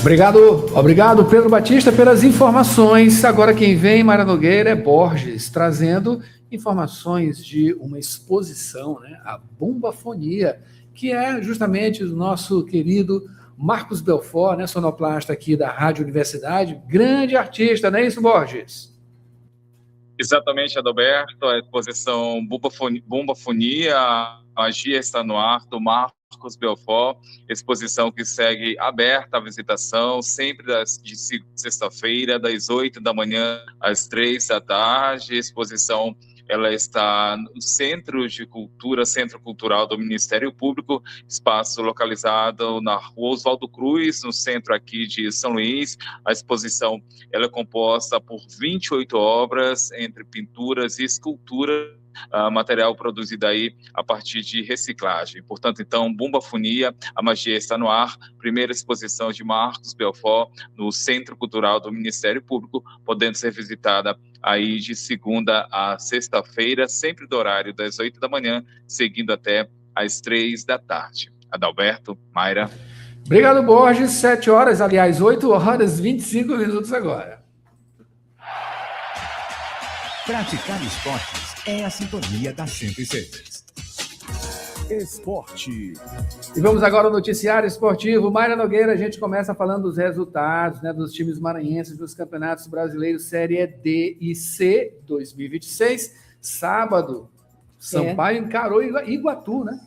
Obrigado, Pedro Batista, pelas informações. Agora quem vem, Mayra Nogueira, é Borges, trazendo informações de uma exposição, né, a Bombafonia, que é justamente o nosso querido Marcos Belfort, né, sonoplasta aqui da Rádio Universidade, grande artista, não é isso, Borges? Exatamente, Adalberto, a exposição Bombafonia, a magia está no ar, do Marcos Belfort, exposição que segue aberta à visitação, sempre de sexta-feira, das 8 da manhã às 3 da tarde, exposição ela está no Centro de Cultura, Centro Cultural do Ministério Público, espaço localizado na Rua Oswaldo Cruz, no centro aqui de São Luís. A exposição ela é composta por 28 obras, entre pinturas e esculturas, material produzido aí a partir de reciclagem. Portanto, então, Bombafonia, a magia está no ar, primeira exposição de Marcos Belfort no Centro Cultural do Ministério Público, podendo ser visitada aí de segunda a sexta-feira, sempre do horário das 8 da manhã, seguindo até às 3 da tarde. Adalberto, Mayra. Obrigado, Borges. 7 horas, aliás, 8 horas e 25 minutos agora. Praticar esportes é a sintonia da 106. Esporte. E vamos agora ao noticiário esportivo. Mayra Nogueira, a gente começa falando dos resultados, né, dos times maranhenses dos campeonatos brasileiros Série D e C 2026. Sábado, Sampaio encarou Iguatu, né?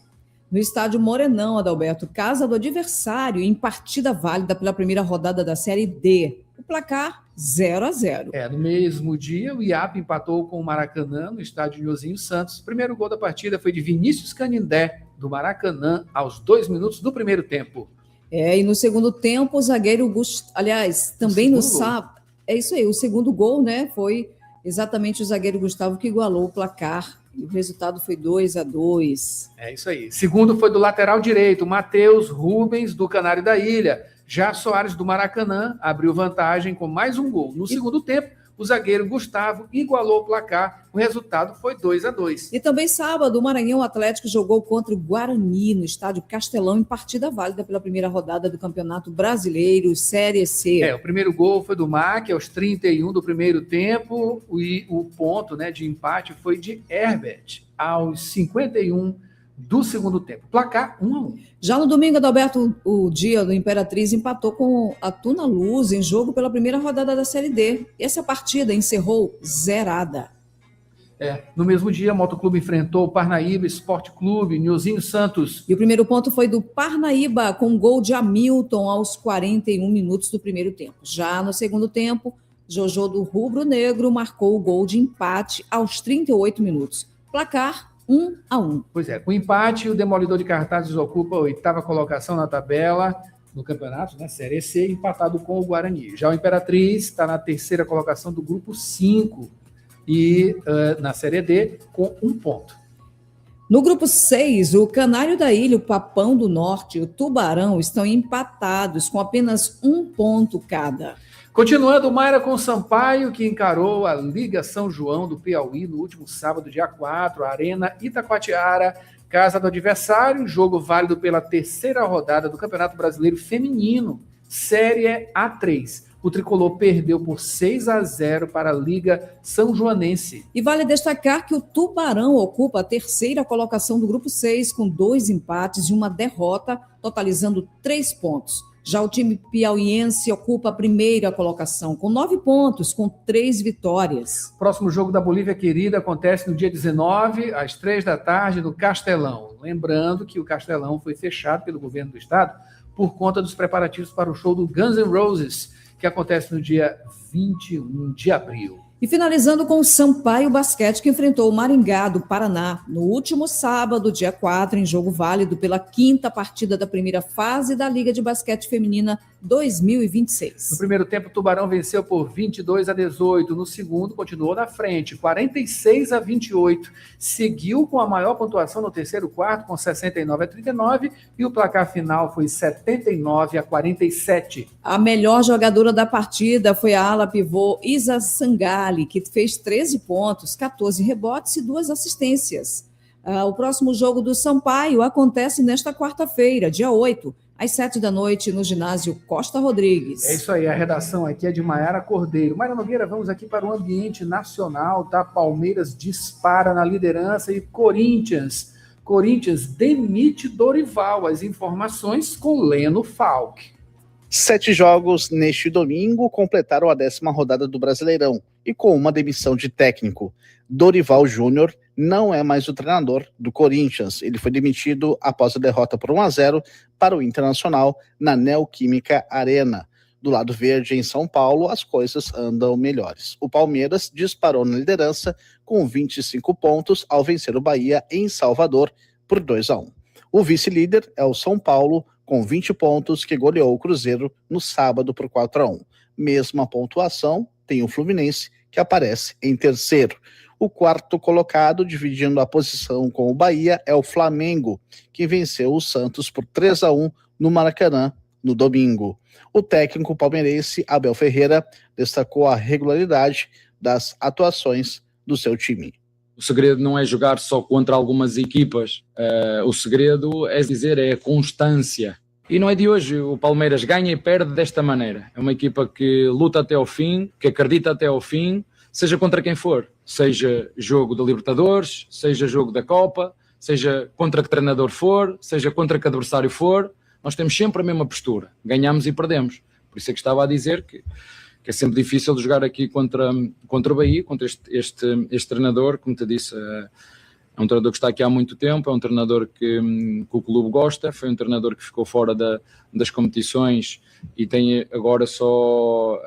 No estádio Morenão, Adalberto, casa do adversário, em partida válida pela primeira rodada da Série D. O placar 0-0. No mesmo dia, o IAP empatou com o Maracanã, no estádio Nhozinho Santos. O primeiro gol da partida foi de Vinícius Canindé, do Maracanã, aos 2 minutos do primeiro tempo. E no segundo tempo, o zagueiro Gustavo... Aliás, também no sábado... É isso aí, o segundo gol, né, foi exatamente o zagueiro Gustavo que igualou o placar. E o resultado foi 2-2. É isso aí. Segundo foi do lateral direito, Matheus Rubens, do Canário da Ilha. Já Soares, do Maracanã, abriu vantagem com mais um gol. No segundo tempo, o zagueiro Gustavo igualou o placar. O resultado foi 2-2. E também sábado, o Maranhão Atlético jogou contra o Guarani, no estádio Castelão, em partida válida pela primeira rodada do Campeonato Brasileiro, Série C. O primeiro gol foi do Mac, aos 31 do primeiro tempo, e o ponto, né, de empate foi de Herbert, aos 51 do segundo tempo. Placar 1-1. Já no domingo, Adalberto, o dia do Imperatriz empatou com a Tuna Luz em jogo pela primeira rodada da Série D. E essa partida encerrou zerada. No mesmo dia, o Motoclube enfrentou o Parnaíba Esporte Clube, Nhozinho Santos. E o primeiro ponto foi do Parnaíba, com gol de Hamilton aos 41 minutos do primeiro tempo. Já no segundo tempo, Jojo do Rubro Negro marcou o gol de empate aos 38 minutos. Placar 1-1. Pois é, com o empate, o Demolidor de Cartazes ocupa a 8ª colocação na tabela do campeonato, né, Série C, empatado com o Guarani. Já o Imperatriz está na 3ª colocação do grupo 5 e na Série D com 1 ponto. No grupo 6, o Canário da Ilha, o Papão do Norte e o Tubarão estão empatados com apenas 1 ponto cada. Continuando, Mayra, com o Sampaio, que encarou a Liga São João do Piauí no último sábado, dia 4, Arena Itacoatiara, casa do adversário, jogo válido pela 3ª rodada do Campeonato Brasileiro Feminino, Série A3. O tricolor perdeu por 6-0 para a Liga São Joanense. E vale destacar que o Tubarão ocupa a 3ª colocação do grupo 6, com 2 empates e 1 derrota, totalizando 3 pontos. Já o time piauiense ocupa a 1ª colocação, com 9 pontos, com 3 vitórias. O próximo jogo da Bolívia Querida acontece no dia 19, às 3 da tarde, no Castelão. Lembrando que o Castelão foi fechado pelo governo do estado por conta dos preparativos para o show do Guns N' Roses, que acontece no dia 21 de abril. E finalizando com o Sampaio Basquete, que enfrentou o Maringá do Paraná no último sábado, dia 4, em jogo válido pela 5ª partida da primeira fase da Liga de Basquete Feminina 2026. No primeiro tempo, o Tubarão venceu por 22-18. No segundo, continuou na frente, 46-28. Seguiu com a maior pontuação no terceiro quarto, com 69-39. E o placar final foi 79-47. A melhor jogadora da partida foi a ala pivô Isa Sangali, que fez 13 pontos, 14 rebotes e 2 assistências. O próximo jogo do Sampaio acontece nesta quarta-feira, dia 8, às 7h, no ginásio Costa Rodrigues. É isso aí, a redação aqui é de Maiara Cordeiro. Mayra Nogueira, vamos aqui para o ambiente nacional, tá? Palmeiras dispara na liderança e Corinthians demite Dorival. As informações com Leno Falck. 7 jogos neste domingo completaram a 10ª rodada do Brasileirão e com uma demissão de técnico. Dorival Júnior não é mais o treinador do Corinthians. Ele foi demitido após a derrota por 1-0 para o Internacional na Neoquímica Arena. Do lado verde, em São Paulo, as coisas andam melhores. O Palmeiras disparou na liderança com 25 pontos ao vencer o Bahia em Salvador por 2-1. O vice-líder é o São Paulo, com 20 pontos, que goleou o Cruzeiro no sábado por 4-1. Mesma pontuação tem o Fluminense, que aparece em terceiro. O quarto colocado, dividindo a posição com o Bahia, é o Flamengo, que venceu o Santos por 3-1 no Maracanã no domingo. O técnico palmeirense Abel Ferreira destacou a regularidade das atuações do seu time. O segredo não é jogar só contra algumas equipas, o segredo é a constância. E não é de hoje, o Palmeiras ganha e perde desta maneira. É uma equipa que luta até ao fim, que acredita até ao fim, seja contra quem for. Seja jogo da Libertadores, seja jogo da Copa, seja contra que treinador for, seja contra que adversário for, nós temos sempre a mesma postura. Ganhamos e perdemos. Por isso é que estava a dizer que é sempre difícil de jogar aqui contra o Bahia, contra este treinador, como te disse, é um treinador que está aqui há muito tempo, é um treinador que o clube gosta, foi um treinador que ficou fora das competições e tem agora só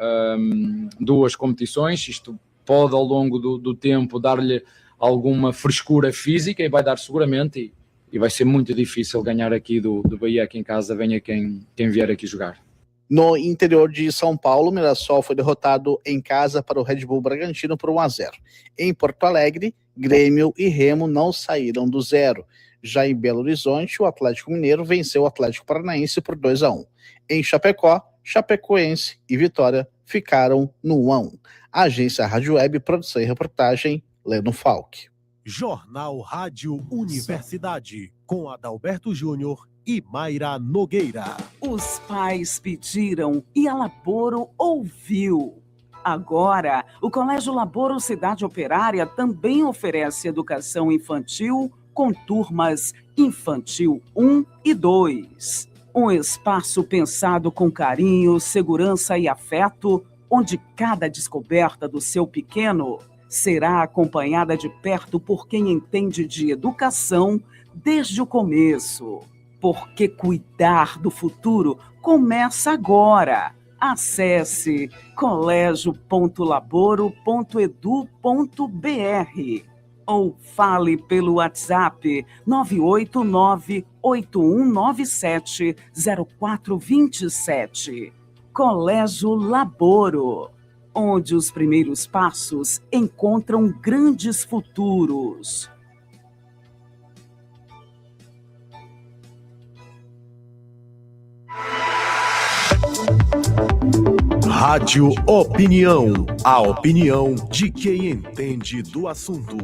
2 competições. Isto pode ao longo do tempo dar-lhe alguma frescura física e vai dar seguramente, e vai ser muito difícil ganhar aqui do Bahia aqui em casa, venha quem vier aqui jogar. No interior de São Paulo, o Mirassol foi derrotado em casa para o Red Bull Bragantino por 1-0. Em Porto Alegre, Grêmio e Remo não saíram do zero. Já em Belo Horizonte, o Atlético Mineiro venceu o Atlético Paranaense por 2-1. Em Chapecó, Chapecoense e Vitória ficaram no 1-1. Agência Rádio Web, produção e reportagem, Leno Falck. Jornal Rádio Universidade, com Adalberto Júnior e Mayra Nogueira. Os pais pediram e a Laboro ouviu. Agora, o Colégio Laboro Cidade Operária também oferece educação infantil com turmas Infantil 1 e 2. Um espaço pensado com carinho, segurança e afeto, onde cada descoberta do seu pequeno será acompanhada de perto por quem entende de educação desde o começo. Porque cuidar do futuro começa agora. Acesse colégio.laboro.edu.br ou fale pelo WhatsApp 989-8197-0427. Colégio Laboro, onde os primeiros passos encontram grandes futuros. Rádio Opinião, a opinião de quem entende do assunto.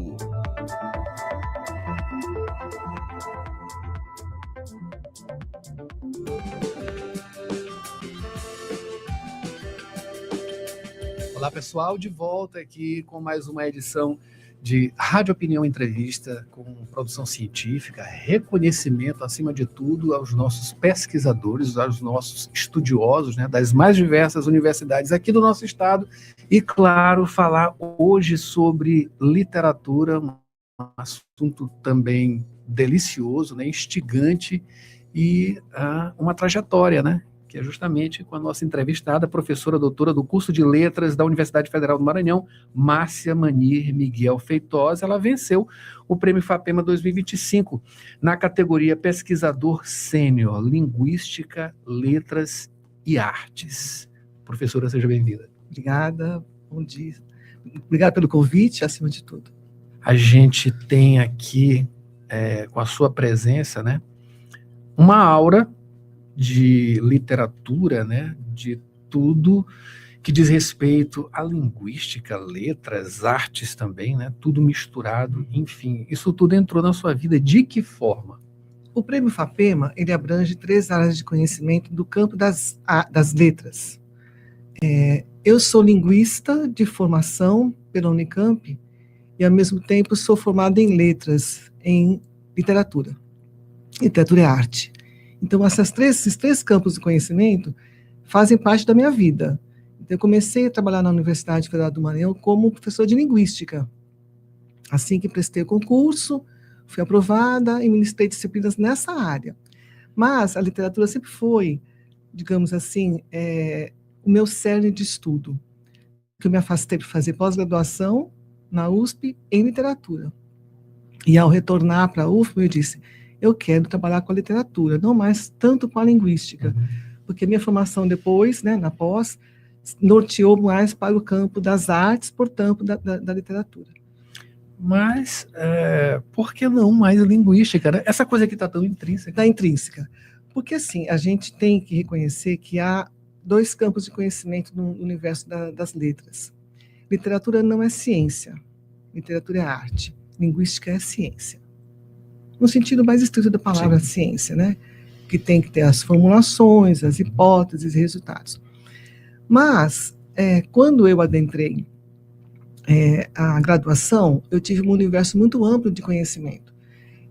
Olá pessoal, de volta aqui com mais uma edição de Rádio Opinião Entrevista, com produção científica, reconhecimento, acima de tudo, aos nossos pesquisadores, aos nossos estudiosos, né, das mais diversas universidades aqui do nosso estado, e, claro, falar hoje sobre literatura, um assunto também delicioso, né, instigante, e uma trajetória, né, que é justamente com a nossa entrevistada, professora doutora do curso de Letras da Universidade Federal do Maranhão, Márcia Manir Miguel Feitosa. Ela venceu o Prêmio FAPEMA 2025 na categoria Pesquisador Sênior, Linguística, Letras e Artes. Professora, seja bem-vinda. Obrigada, bom dia. Obrigada pelo convite, acima de tudo. A gente tem aqui, com a sua presença, né, uma aura de literatura, né, de tudo que diz respeito à linguística, letras, artes também, né, tudo misturado, enfim, isso tudo entrou na sua vida de que forma? O Prêmio FAPEMA, ele abrange 3 áreas de conhecimento do campo das letras. Eu sou linguista de formação pela Unicamp e, ao mesmo tempo, sou formada em letras, em literatura. Literatura é arte. Então, esses 3 campos de conhecimento fazem parte da minha vida. Então, eu comecei a trabalhar na Universidade Federal do Maranhão como professor de linguística. Assim que prestei o concurso, fui aprovada e ministrei disciplinas nessa área. Mas a literatura sempre foi, digamos assim, o meu cerne de estudo. Que eu me afastei para fazer pós-graduação na USP em literatura. E ao retornar para a UFM, eu disse, eu quero trabalhar com a literatura, não mais tanto com a linguística. Porque minha formação depois, né, na pós, norteou mais para o campo das artes, portanto, da literatura. Mas, por que não mais linguística, né? Essa coisa aqui está tão intrínseca. Está intrínseca. Porque, assim, a gente tem que reconhecer que há 2 campos de conhecimento no universo das letras. Literatura não é ciência. Literatura é arte. Linguística é ciência. No sentido mais estrito da palavra ciência, né? Que tem que ter as formulações, as hipóteses e resultados. Mas, quando eu adentrei a graduação, eu tive um universo muito amplo de conhecimento.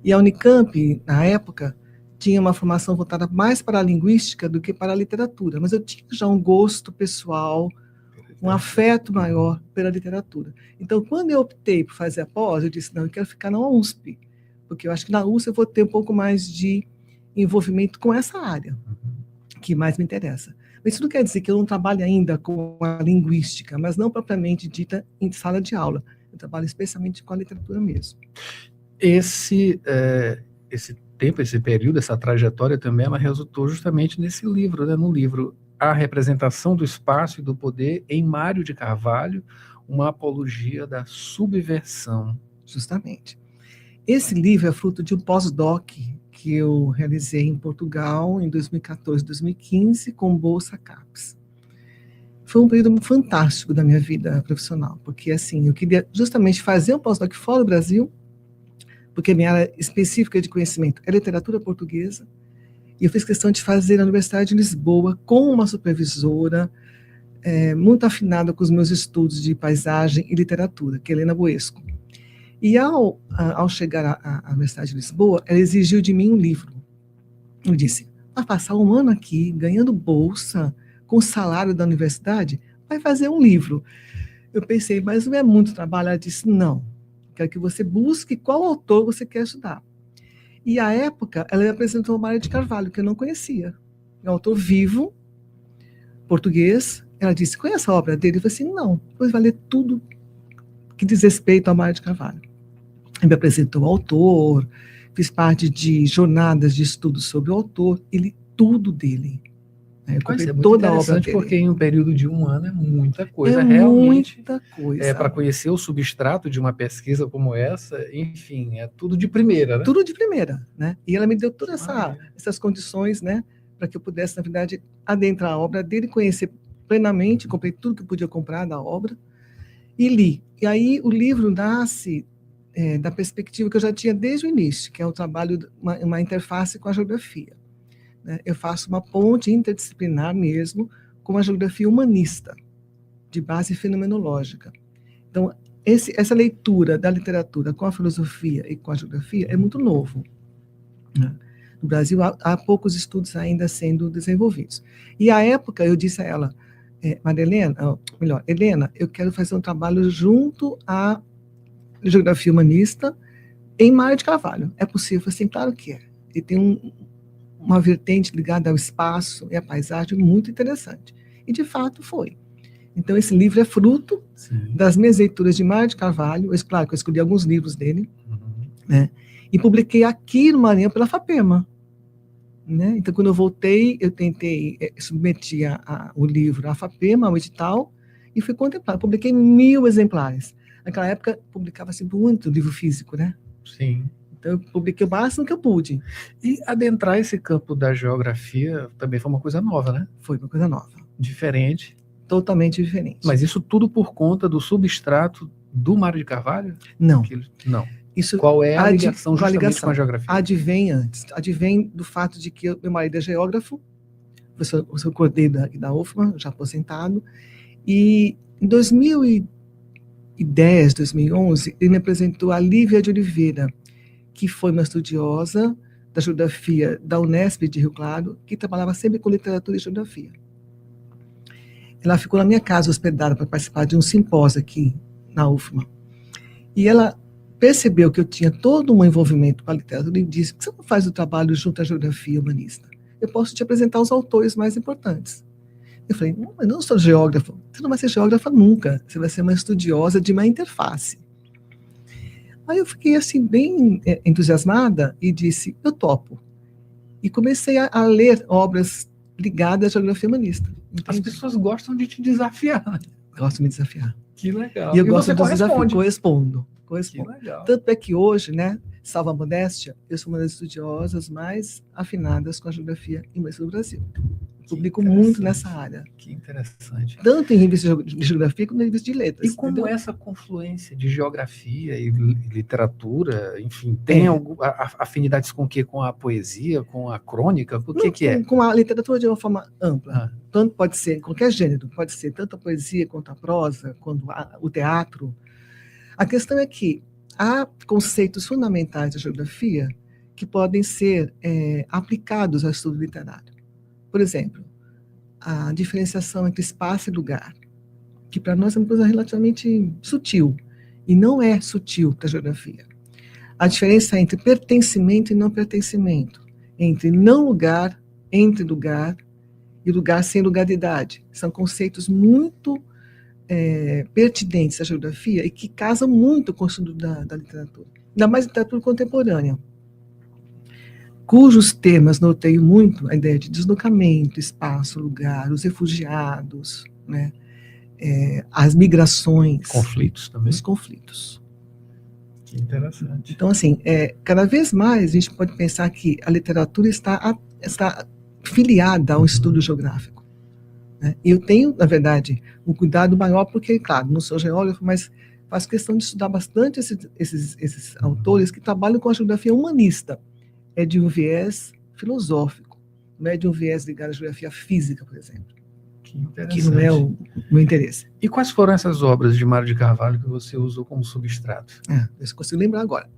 E a Unicamp, na época, tinha uma formação voltada mais para a linguística do que para a literatura, mas eu tinha já um gosto pessoal, um afeto maior pela literatura. Então, quando eu optei por fazer a pós, eu disse, não, eu quero ficar na USP, porque eu acho que na USP eu vou ter um pouco mais de envolvimento com essa área, que mais me interessa. Mas isso não quer dizer que eu não trabalhe ainda com a linguística, mas não propriamente dita em sala de aula. Eu trabalho especialmente com a literatura mesmo. Esse tempo, esse período, essa trajetória também, ela resultou justamente nesse livro, né? No livro A Representação do Espaço e do Poder, em Mário de Carvalho, uma apologia da subversão. Justamente. Esse livro é fruto de um pós-doc que eu realizei em Portugal em 2014, 2015, com Bolsa CAPES. Foi um período fantástico da minha vida profissional, porque assim, eu queria justamente fazer um pós-doc fora do Brasil, porque minha área específica de conhecimento é literatura portuguesa, e eu fiz questão de fazer na Universidade de Lisboa com uma supervisora muito afinada com os meus estudos de paisagem e literatura, que é Helena Boesco. E ao chegar à Universidade de Lisboa, ela exigiu de mim um livro. Eu disse, vai passar um ano aqui, ganhando bolsa, com o salário da universidade, vai fazer um livro. Eu pensei, mas não é muito trabalho? Ela disse, não, quero que você busque qual autor você quer estudar. E, à época, ela me apresentou o Mário de Carvalho, que eu não conhecia. É um autor vivo, português. Ela disse, conhece a obra dele? Eu falei assim, não, pois vai ler tudo que diz respeito ao Mário de Carvalho. Ele me apresentou o autor, fiz parte de jornadas de estudo sobre o autor, e li tudo dele. Eu comprei toda a obra dele. Porque em um período de um ano é muita coisa, realmente. Muita coisa. Para conhecer o substrato de uma pesquisa como essa, enfim, é tudo de primeira, né? Tudo de primeira, né? E ela me deu todas essas condições, né, para que eu pudesse, na verdade, adentrar a obra dele, conhecer plenamente, comprei tudo que eu podia comprar da obra e li. E aí o livro nasce da perspectiva que eu já tinha desde o início, que é o trabalho, uma interface com a geografia. Né? Eu faço uma ponte interdisciplinar mesmo com a geografia humanista, de base fenomenológica. Então, essa leitura da literatura com a filosofia e com a geografia é muito novo. Né? No Brasil, há poucos estudos ainda sendo desenvolvidos. E, à época, eu disse a ela, Helena, eu quero fazer um trabalho junto à geografia humanista em Mário de Carvalho. É possível? Assim, claro que é. E tem uma vertente ligada ao espaço e à paisagem muito interessante. E, de fato, foi. Então, esse livro é fruto das minhas leituras de Mário de Carvalho. Claro que eu escolhi alguns livros dele, né? E publiquei aqui no Maranhão pela FAPEMA. Né? Então, quando eu voltei, eu tentei submeter o livro à FAPEMA, ao edital, e fui contemplado. Publiquei 1000 exemplares. Naquela época, publicava-se muito livro físico, né? Sim. Então, eu publiquei o máximo que eu pude. E adentrar esse campo da geografia também foi uma coisa nova, né? Foi uma coisa nova. Diferente. Totalmente diferente. Mas isso tudo por conta do substrato do Mário de Carvalho? Não. Não. Isso, Qual é a ligação justamente com a geografia? Advém antes. Advém do fato de que meu marido é geógrafo, professor Cordeiro da UFMA, já aposentado, e em 2010, 2011, ele me apresentou a Lívia de Oliveira, que foi uma estudiosa da geografia da Unesp de Rio Claro, que trabalhava sempre com literatura e geografia. Ela ficou na minha casa hospedada para participar de um simpósio aqui na UFMA. E ela percebeu que eu tinha todo um envolvimento com a literatura e disse: por que você não faz o trabalho junto à geografia humanista? Eu posso te apresentar os autores mais importantes. Eu falei: não, eu não sou geógrafa. Você não vai ser geógrafa nunca. Você vai ser uma estudiosa de uma interface. Aí eu fiquei assim bem entusiasmada e disse: eu topo. E comecei a ler obras ligadas à geografia humanista. As pessoas gostam de te desafiar, né? Gostam de me desafiar. Que legal. E eu gosto dos desafios. Correspondo. Que legal. Tanto é que hoje, né, salvo a modéstia, eu sou uma das estudiosas mais afinadas com a geografia imersa do Brasil. Publico muito nessa área. Que interessante. Tanto em revista de geografia como em revista de letras. E como entendeu? Essa confluência de geografia e literatura, enfim, tem afinidades com o quê? Com a poesia, com a crônica? O que é? Com a literatura de uma forma ampla. Tanto pode ser, qualquer gênero, pode ser tanto a poesia quanto a prosa, quanto o teatro. A questão é que há conceitos fundamentais da geografia que podem ser aplicados ao estudo literário. Por exemplo, a diferenciação entre espaço e lugar, que para nós é uma coisa relativamente sutil, e não é sutil para a geografia. A diferença entre pertencimento e não pertencimento, entre não lugar, entre lugar, e lugar sem lugaridade. São conceitos muito pertinentes à geografia e que casam muito com o estudo da literatura, ainda mais literatura contemporânea, cujos temas noteiam muito a ideia de deslocamento, espaço, lugar, os refugiados, né, as migrações. Conflitos também. Os conflitos. Que interessante. Então, assim, cada vez mais a gente pode pensar que a literatura está filiada ao estudo geográfico. Né? E eu tenho, na verdade, um cuidado maior porque, claro, não sou geógrafo, mas faço questão de estudar bastante esses autores que trabalham com a geografia humanista. É de um viés filosófico, não é de um viés ligado à geografia física, por exemplo, que não é o meu interesse. E quais foram essas obras de Mário de Carvalho que você usou como substrato? Eu consigo lembrar agora.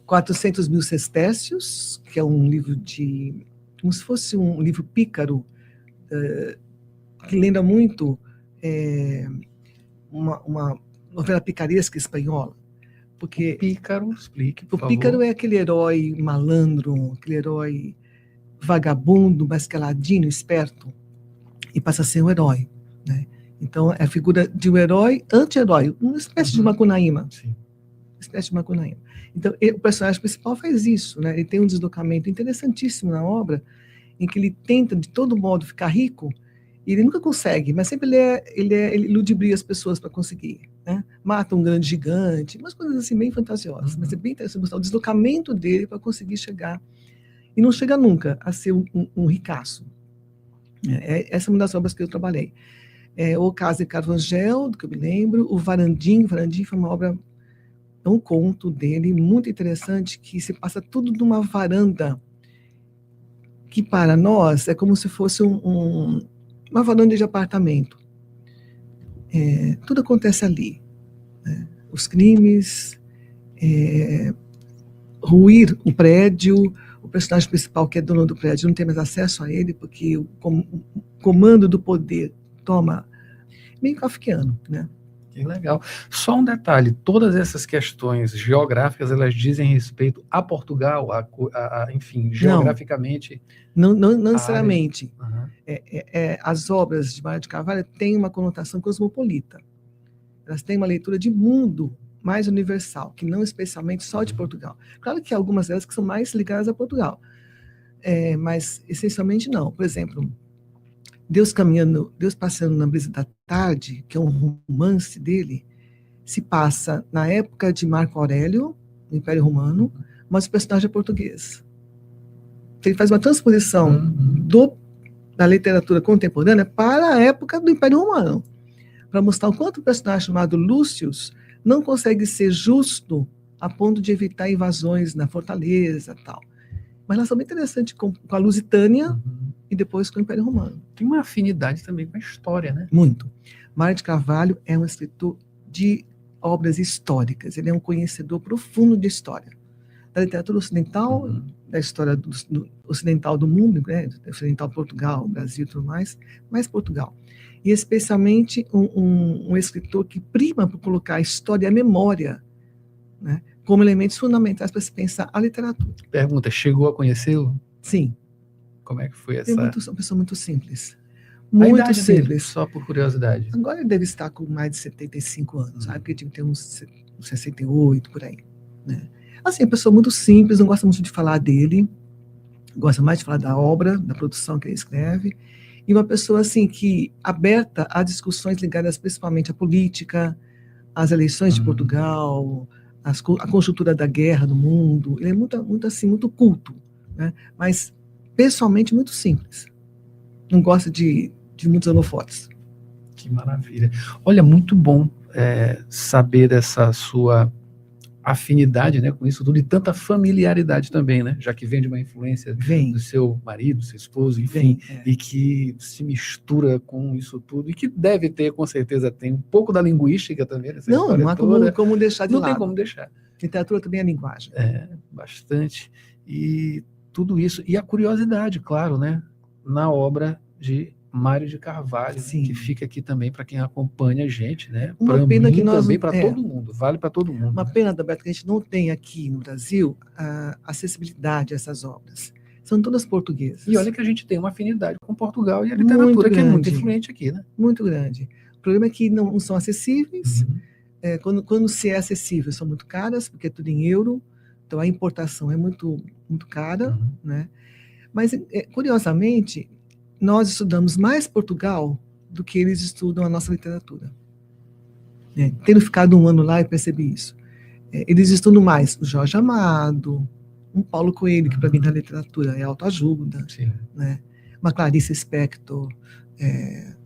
400 mil sestércios, que é um livro como se fosse um livro pícaro, que lembra muito uma novela picaresca espanhola. Porque o pícaro, explique, por favor. O pícaro é aquele herói malandro, aquele herói vagabundo, mas que é ladino, esperto, e passa a ser um herói. Né? Então, é a figura de um herói anti-herói, uma espécie de Macunaíma. Sim. Uma espécie de Macunaíma. Então, o personagem principal faz isso, né? Ele tem um deslocamento interessantíssimo na obra, em que ele tenta, de todo modo, ficar rico, e ele nunca consegue, mas sempre ele ludibria as pessoas para conseguir. Né? Mata um grande gigante, umas coisas assim bem fantasiosas, mas é bem interessante mostrar o deslocamento dele para conseguir chegar, e não chega nunca a ser um ricaço. Essa é uma das obras que eu trabalhei. O Caso de Carvangel, do que eu me lembro, o Varandim foi uma obra, um conto dele, muito interessante, que se passa tudo numa varanda, que para nós é como se fosse uma varanda de apartamento. Tudo acontece ali. Né? Os crimes, ruir o prédio, o personagem principal, que é dono do prédio, não tem mais acesso a ele, porque o comando do poder toma, meio kafkiano, né? Que legal. Só um detalhe, todas essas questões geográficas, elas dizem respeito a Portugal, enfim, geograficamente? Não necessariamente. As obras de Mário de Carvalho têm uma conotação cosmopolita. Elas têm uma leitura de mundo mais universal, que não especialmente só de Portugal. Claro que há algumas delas que são mais ligadas a Portugal, mas essencialmente não. Por exemplo, Deus Passeando na Brisa da Tarde, que é um romance dele, se passa na época de Marco Aurélio, no Império Romano, mas o personagem é português. Ele faz uma transposição da literatura contemporânea para a época do Império Romano, para mostrar o quanto o personagem chamado Lúcio não consegue ser justo a ponto de evitar invasões na fortaleza e tal. Uma relação bem interessante com a Lusitânia e depois com o Império Romano. Tem uma afinidade também com a história, né? Muito. Mário de Carvalho é um escritor de obras históricas, ele é um conhecedor profundo de história. Da literatura ocidental, da história ocidental do mundo, né? Ocidental Portugal, Brasil e tudo mais, mas Portugal. E especialmente um escritor que prima por colocar a história e a memória, né, como elementos fundamentais para se pensar a literatura. Pergunta, chegou a conhecê-lo? Sim. Como é que foi essa? É uma pessoa muito simples. A Muito idade simples. dele, só por curiosidade. Agora ele deve estar com mais de 75 anos, sabe? Porque ele tem uns 68, por aí, né? Assim, uma pessoa muito simples, não gosta muito de falar dele, gosta mais de falar da obra, da produção que ele escreve, e uma pessoa, assim, que aberta a discussões ligadas principalmente à política, às eleições de Portugal, a conjuntura da guerra no mundo. Ele é muito assim, muito culto, né? Mas pessoalmente muito simples. Não gosta de muitos holofotes. Que maravilha. Olha, muito bom saber dessa sua afinidade, né, com isso tudo, e tanta familiaridade também, né, já que vem de uma influência do seu marido, do seu esposo, enfim, e que se mistura com isso tudo, e que deve ter, com certeza, tem um pouco da linguística também. Não há como deixar de lado. Não tem como deixar. Literatura também é linguagem. Bastante. E tudo isso, e a curiosidade, claro, né, na obra de Mário de Carvalho, que fica aqui também para quem acompanha a gente, né? Uma pena que nós também para todo mundo, vale para todo mundo. Uma pena, Roberto, que a gente não tem aqui no Brasil a acessibilidade a essas obras. São todas portuguesas. E olha que a gente tem uma afinidade com Portugal e a literatura que é muito influente aqui, né? Muito grande. O problema é que não são acessíveis. Quando se é acessível, são muito caras, porque é tudo em euro, então a importação é muito, muito cara, né? Mas, curiosamente, nós estudamos mais Portugal do que eles estudam a nossa literatura. Tendo ficado um ano lá, eu percebi isso. Eles estudam mais o Jorge Amado, um Paulo Coelho, que para mim na literatura é autoajuda, né? Uma Clarice Lispector.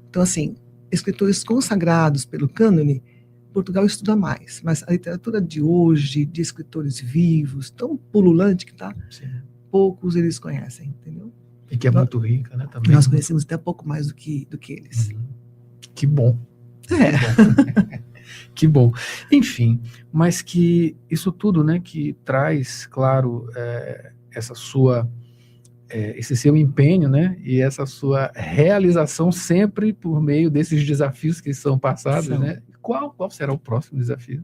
Então, assim, escritores consagrados pelo cânone, Portugal estuda mais. Mas a literatura de hoje, de escritores vivos, tão pululante que está, poucos eles conhecem, entendeu? E que é muito rica, né? Também. Nós conhecemos até pouco mais do que eles. Que bom. Que bom. Enfim, mas que isso tudo, né, que traz, claro, esse seu empenho, né, e essa sua realização sempre por meio desses desafios que são passados, né? Qual será o próximo desafio?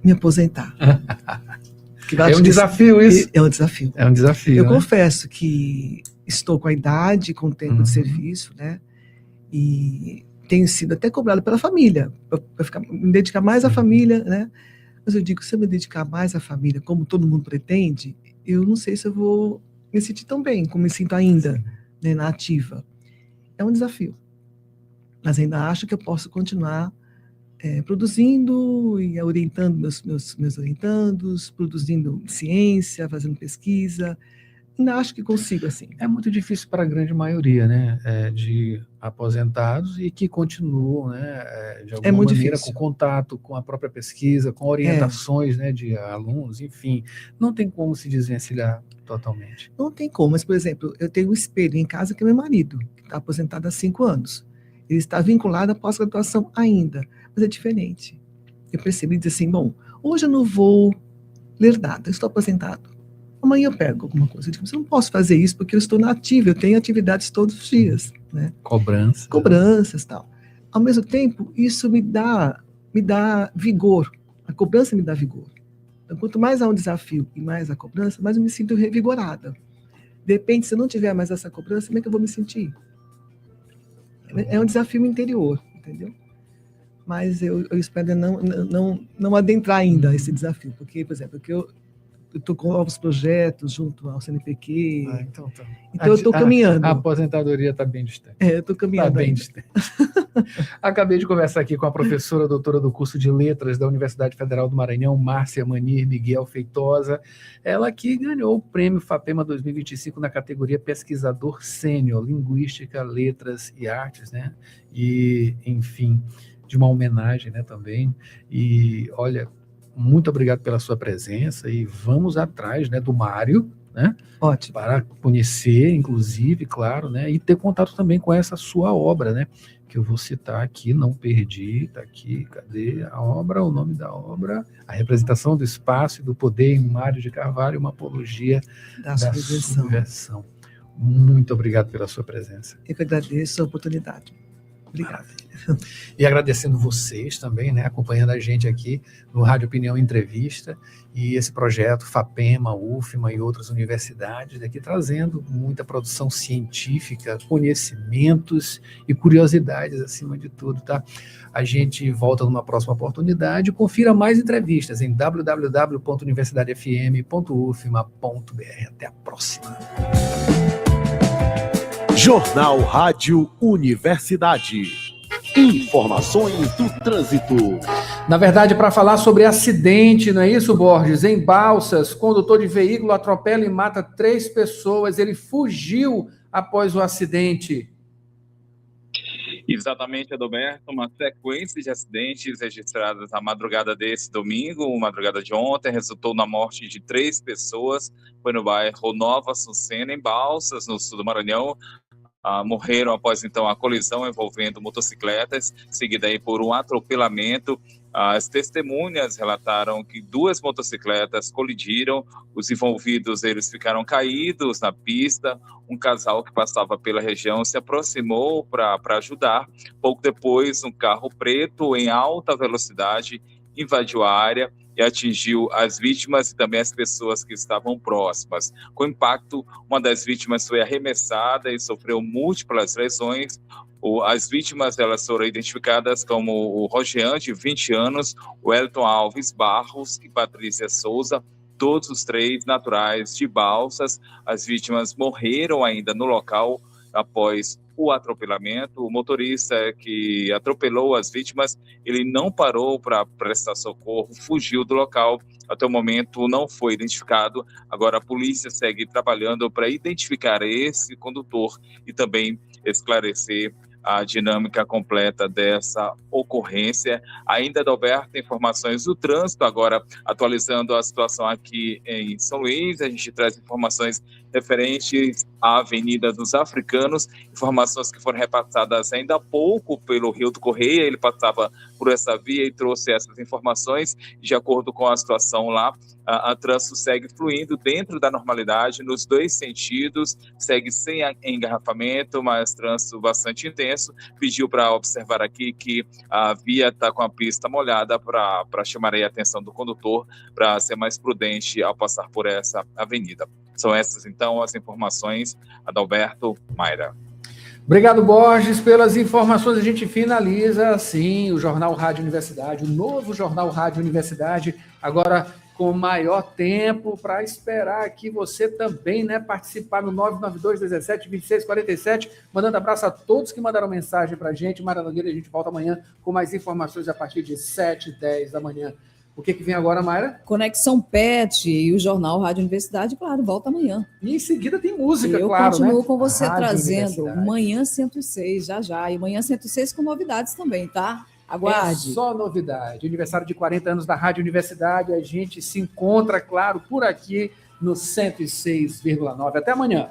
Me aposentar. É um desafio isso? É um desafio. É um desafio. Eu né? confesso que estou com a idade, com o tempo de serviço, né? E tenho sido até cobrado pela família, para me dedicar mais à família, né? Mas eu digo, se eu me dedicar mais à família, como todo mundo pretende, eu não sei se eu vou me sentir tão bem como me sinto ainda, né, na ativa. É um desafio. Mas ainda acho que eu posso continuar produzindo e orientando meus orientandos, produzindo ciência, fazendo pesquisa. Ainda acho que consigo, assim. É muito difícil para a grande maioria, né, de aposentados e que continuam, né, de alguma maneira com contato com a própria pesquisa, com orientações, né, de alunos, enfim. Não tem como se desvencilhar totalmente. Não tem como, mas, por exemplo, eu tenho um espelho em casa que é meu marido, que está aposentado há 5 anos. Ele está vinculado à pós-graduação ainda, mas é diferente. Eu percebi dizer assim, bom, hoje eu não vou ler nada, eu estou aposentado. Amanhã eu pego alguma coisa. Eu digo, eu não posso fazer isso porque eu estou na ativa, eu tenho atividades todos os dias, né? Cobranças e tal. Ao mesmo tempo, isso me dá vigor. A cobrança me dá vigor. Então, quanto mais há um desafio e mais a cobrança, mais eu me sinto revigorada. De repente, se eu não tiver mais essa cobrança, como é que eu vou me sentir? É um desafio interior, entendeu? Mas eu espero não adentrar ainda esse desafio, porque, por exemplo, eu estou com novos projetos junto ao CNPq, então eu estou caminhando. A aposentadoria está bem distante. Eu estou caminhando. Está bem distante. Acabei de conversar aqui com a professora doutora do curso de Letras da Universidade Federal do Maranhão, Márcia Manir Miguel Feitosa, ela que ganhou o prêmio FAPEMA 2025 na categoria Pesquisador Sênior, Linguística, Letras e Artes, né? E, enfim, de uma homenagem, né, também. E, olha, muito obrigado pela sua presença e vamos atrás, né, do Mário, né? Ótimo. Para conhecer, inclusive, claro, né? E ter contato também com essa sua obra, né? Que eu vou citar aqui, não perdi, tá aqui, cadê a obra, o nome da obra? A representação do espaço e do poder em Mário de Carvalho, uma apologia da subversão. Muito obrigado pela sua presença. Eu que agradeço a oportunidade. Obrigado. E agradecendo vocês também, né, acompanhando a gente aqui no Rádio Opinião Entrevista e esse projeto FAPEMA, UFMA e outras universidades aqui trazendo muita produção científica, conhecimentos e curiosidades acima de tudo, tá? A gente volta numa próxima oportunidade. Confira mais entrevistas em www.universidadefm.ufma.br. Até a próxima. Jornal Rádio Universidade. Informações do trânsito. Na verdade, para falar sobre acidente, não é isso, Borges? Em Balsas, condutor de veículo atropela e mata 3 pessoas. Ele fugiu após o acidente. Exatamente, Adalberto, uma sequência de acidentes registrados na madrugada desse domingo, madrugada de ontem, resultou na morte de 3 pessoas. Foi no bairro Nova Sucena, em Balsas, no sul do Maranhão. Morreram após, então, a colisão envolvendo motocicletas, seguida aí por um atropelamento. As testemunhas relataram que 2 motocicletas colidiram, os envolvidos eles ficaram caídos na pista. Um casal que passava pela região se aproximou para ajudar. Pouco depois, um carro preto em alta velocidade invadiu a área e atingiu as vítimas e também as pessoas que estavam próximas. Com o impacto, uma das vítimas foi arremessada e sofreu múltiplas lesões. As vítimas elas foram identificadas como o Rogean, de 20 anos, o Elton Alves Barros e Patrícia Souza, todos os 3 naturais de Balsas. As vítimas morreram ainda no local após o atropelamento. O motorista que atropelou as vítimas, ele não parou para prestar socorro, fugiu do local. Até o momento não foi identificado. Agora a polícia segue trabalhando para identificar esse condutor e também esclarecer a dinâmica completa dessa ocorrência. Ainda, Adalberto, informações do trânsito, agora atualizando a situação aqui em São Luís. A gente traz informações referentes à Avenida dos Africanos, informações que foram repassadas ainda há pouco pelo Rildo Correia. Ele passava por essa via e trouxe essas informações. De acordo com a situação lá, a trânsito segue fluindo dentro da normalidade nos 2 sentidos, segue sem engarrafamento, mas trânsito bastante intenso. Pediu para observar aqui que a via está com a pista molhada para chamar aí a atenção do condutor para ser mais prudente ao passar por essa avenida. São essas, então, as informações. Adalberto, Mayra. Obrigado, Borges, pelas informações. A gente finaliza, assim, o Jornal Rádio Universidade, o novo Jornal Rádio Universidade, agora com maior tempo para esperar que você também, né, participar no 992-17-2647, mandando abraço a todos que mandaram mensagem para a gente. Mayra Nogueira, a gente volta amanhã com mais informações a partir de 7h10 da manhã. O que vem agora, Mayra? Conexão PET e o Jornal Rádio Universidade, claro, volta amanhã. E em seguida tem música, eu claro, né? Eu continuo com você Rádio trazendo Manhã 106, já. E Manhã 106 com novidades também, tá? Aguarde. É só novidade. Aniversário de 40 anos da Rádio Universidade. A gente se encontra, claro, por aqui no 106,9. Até amanhã.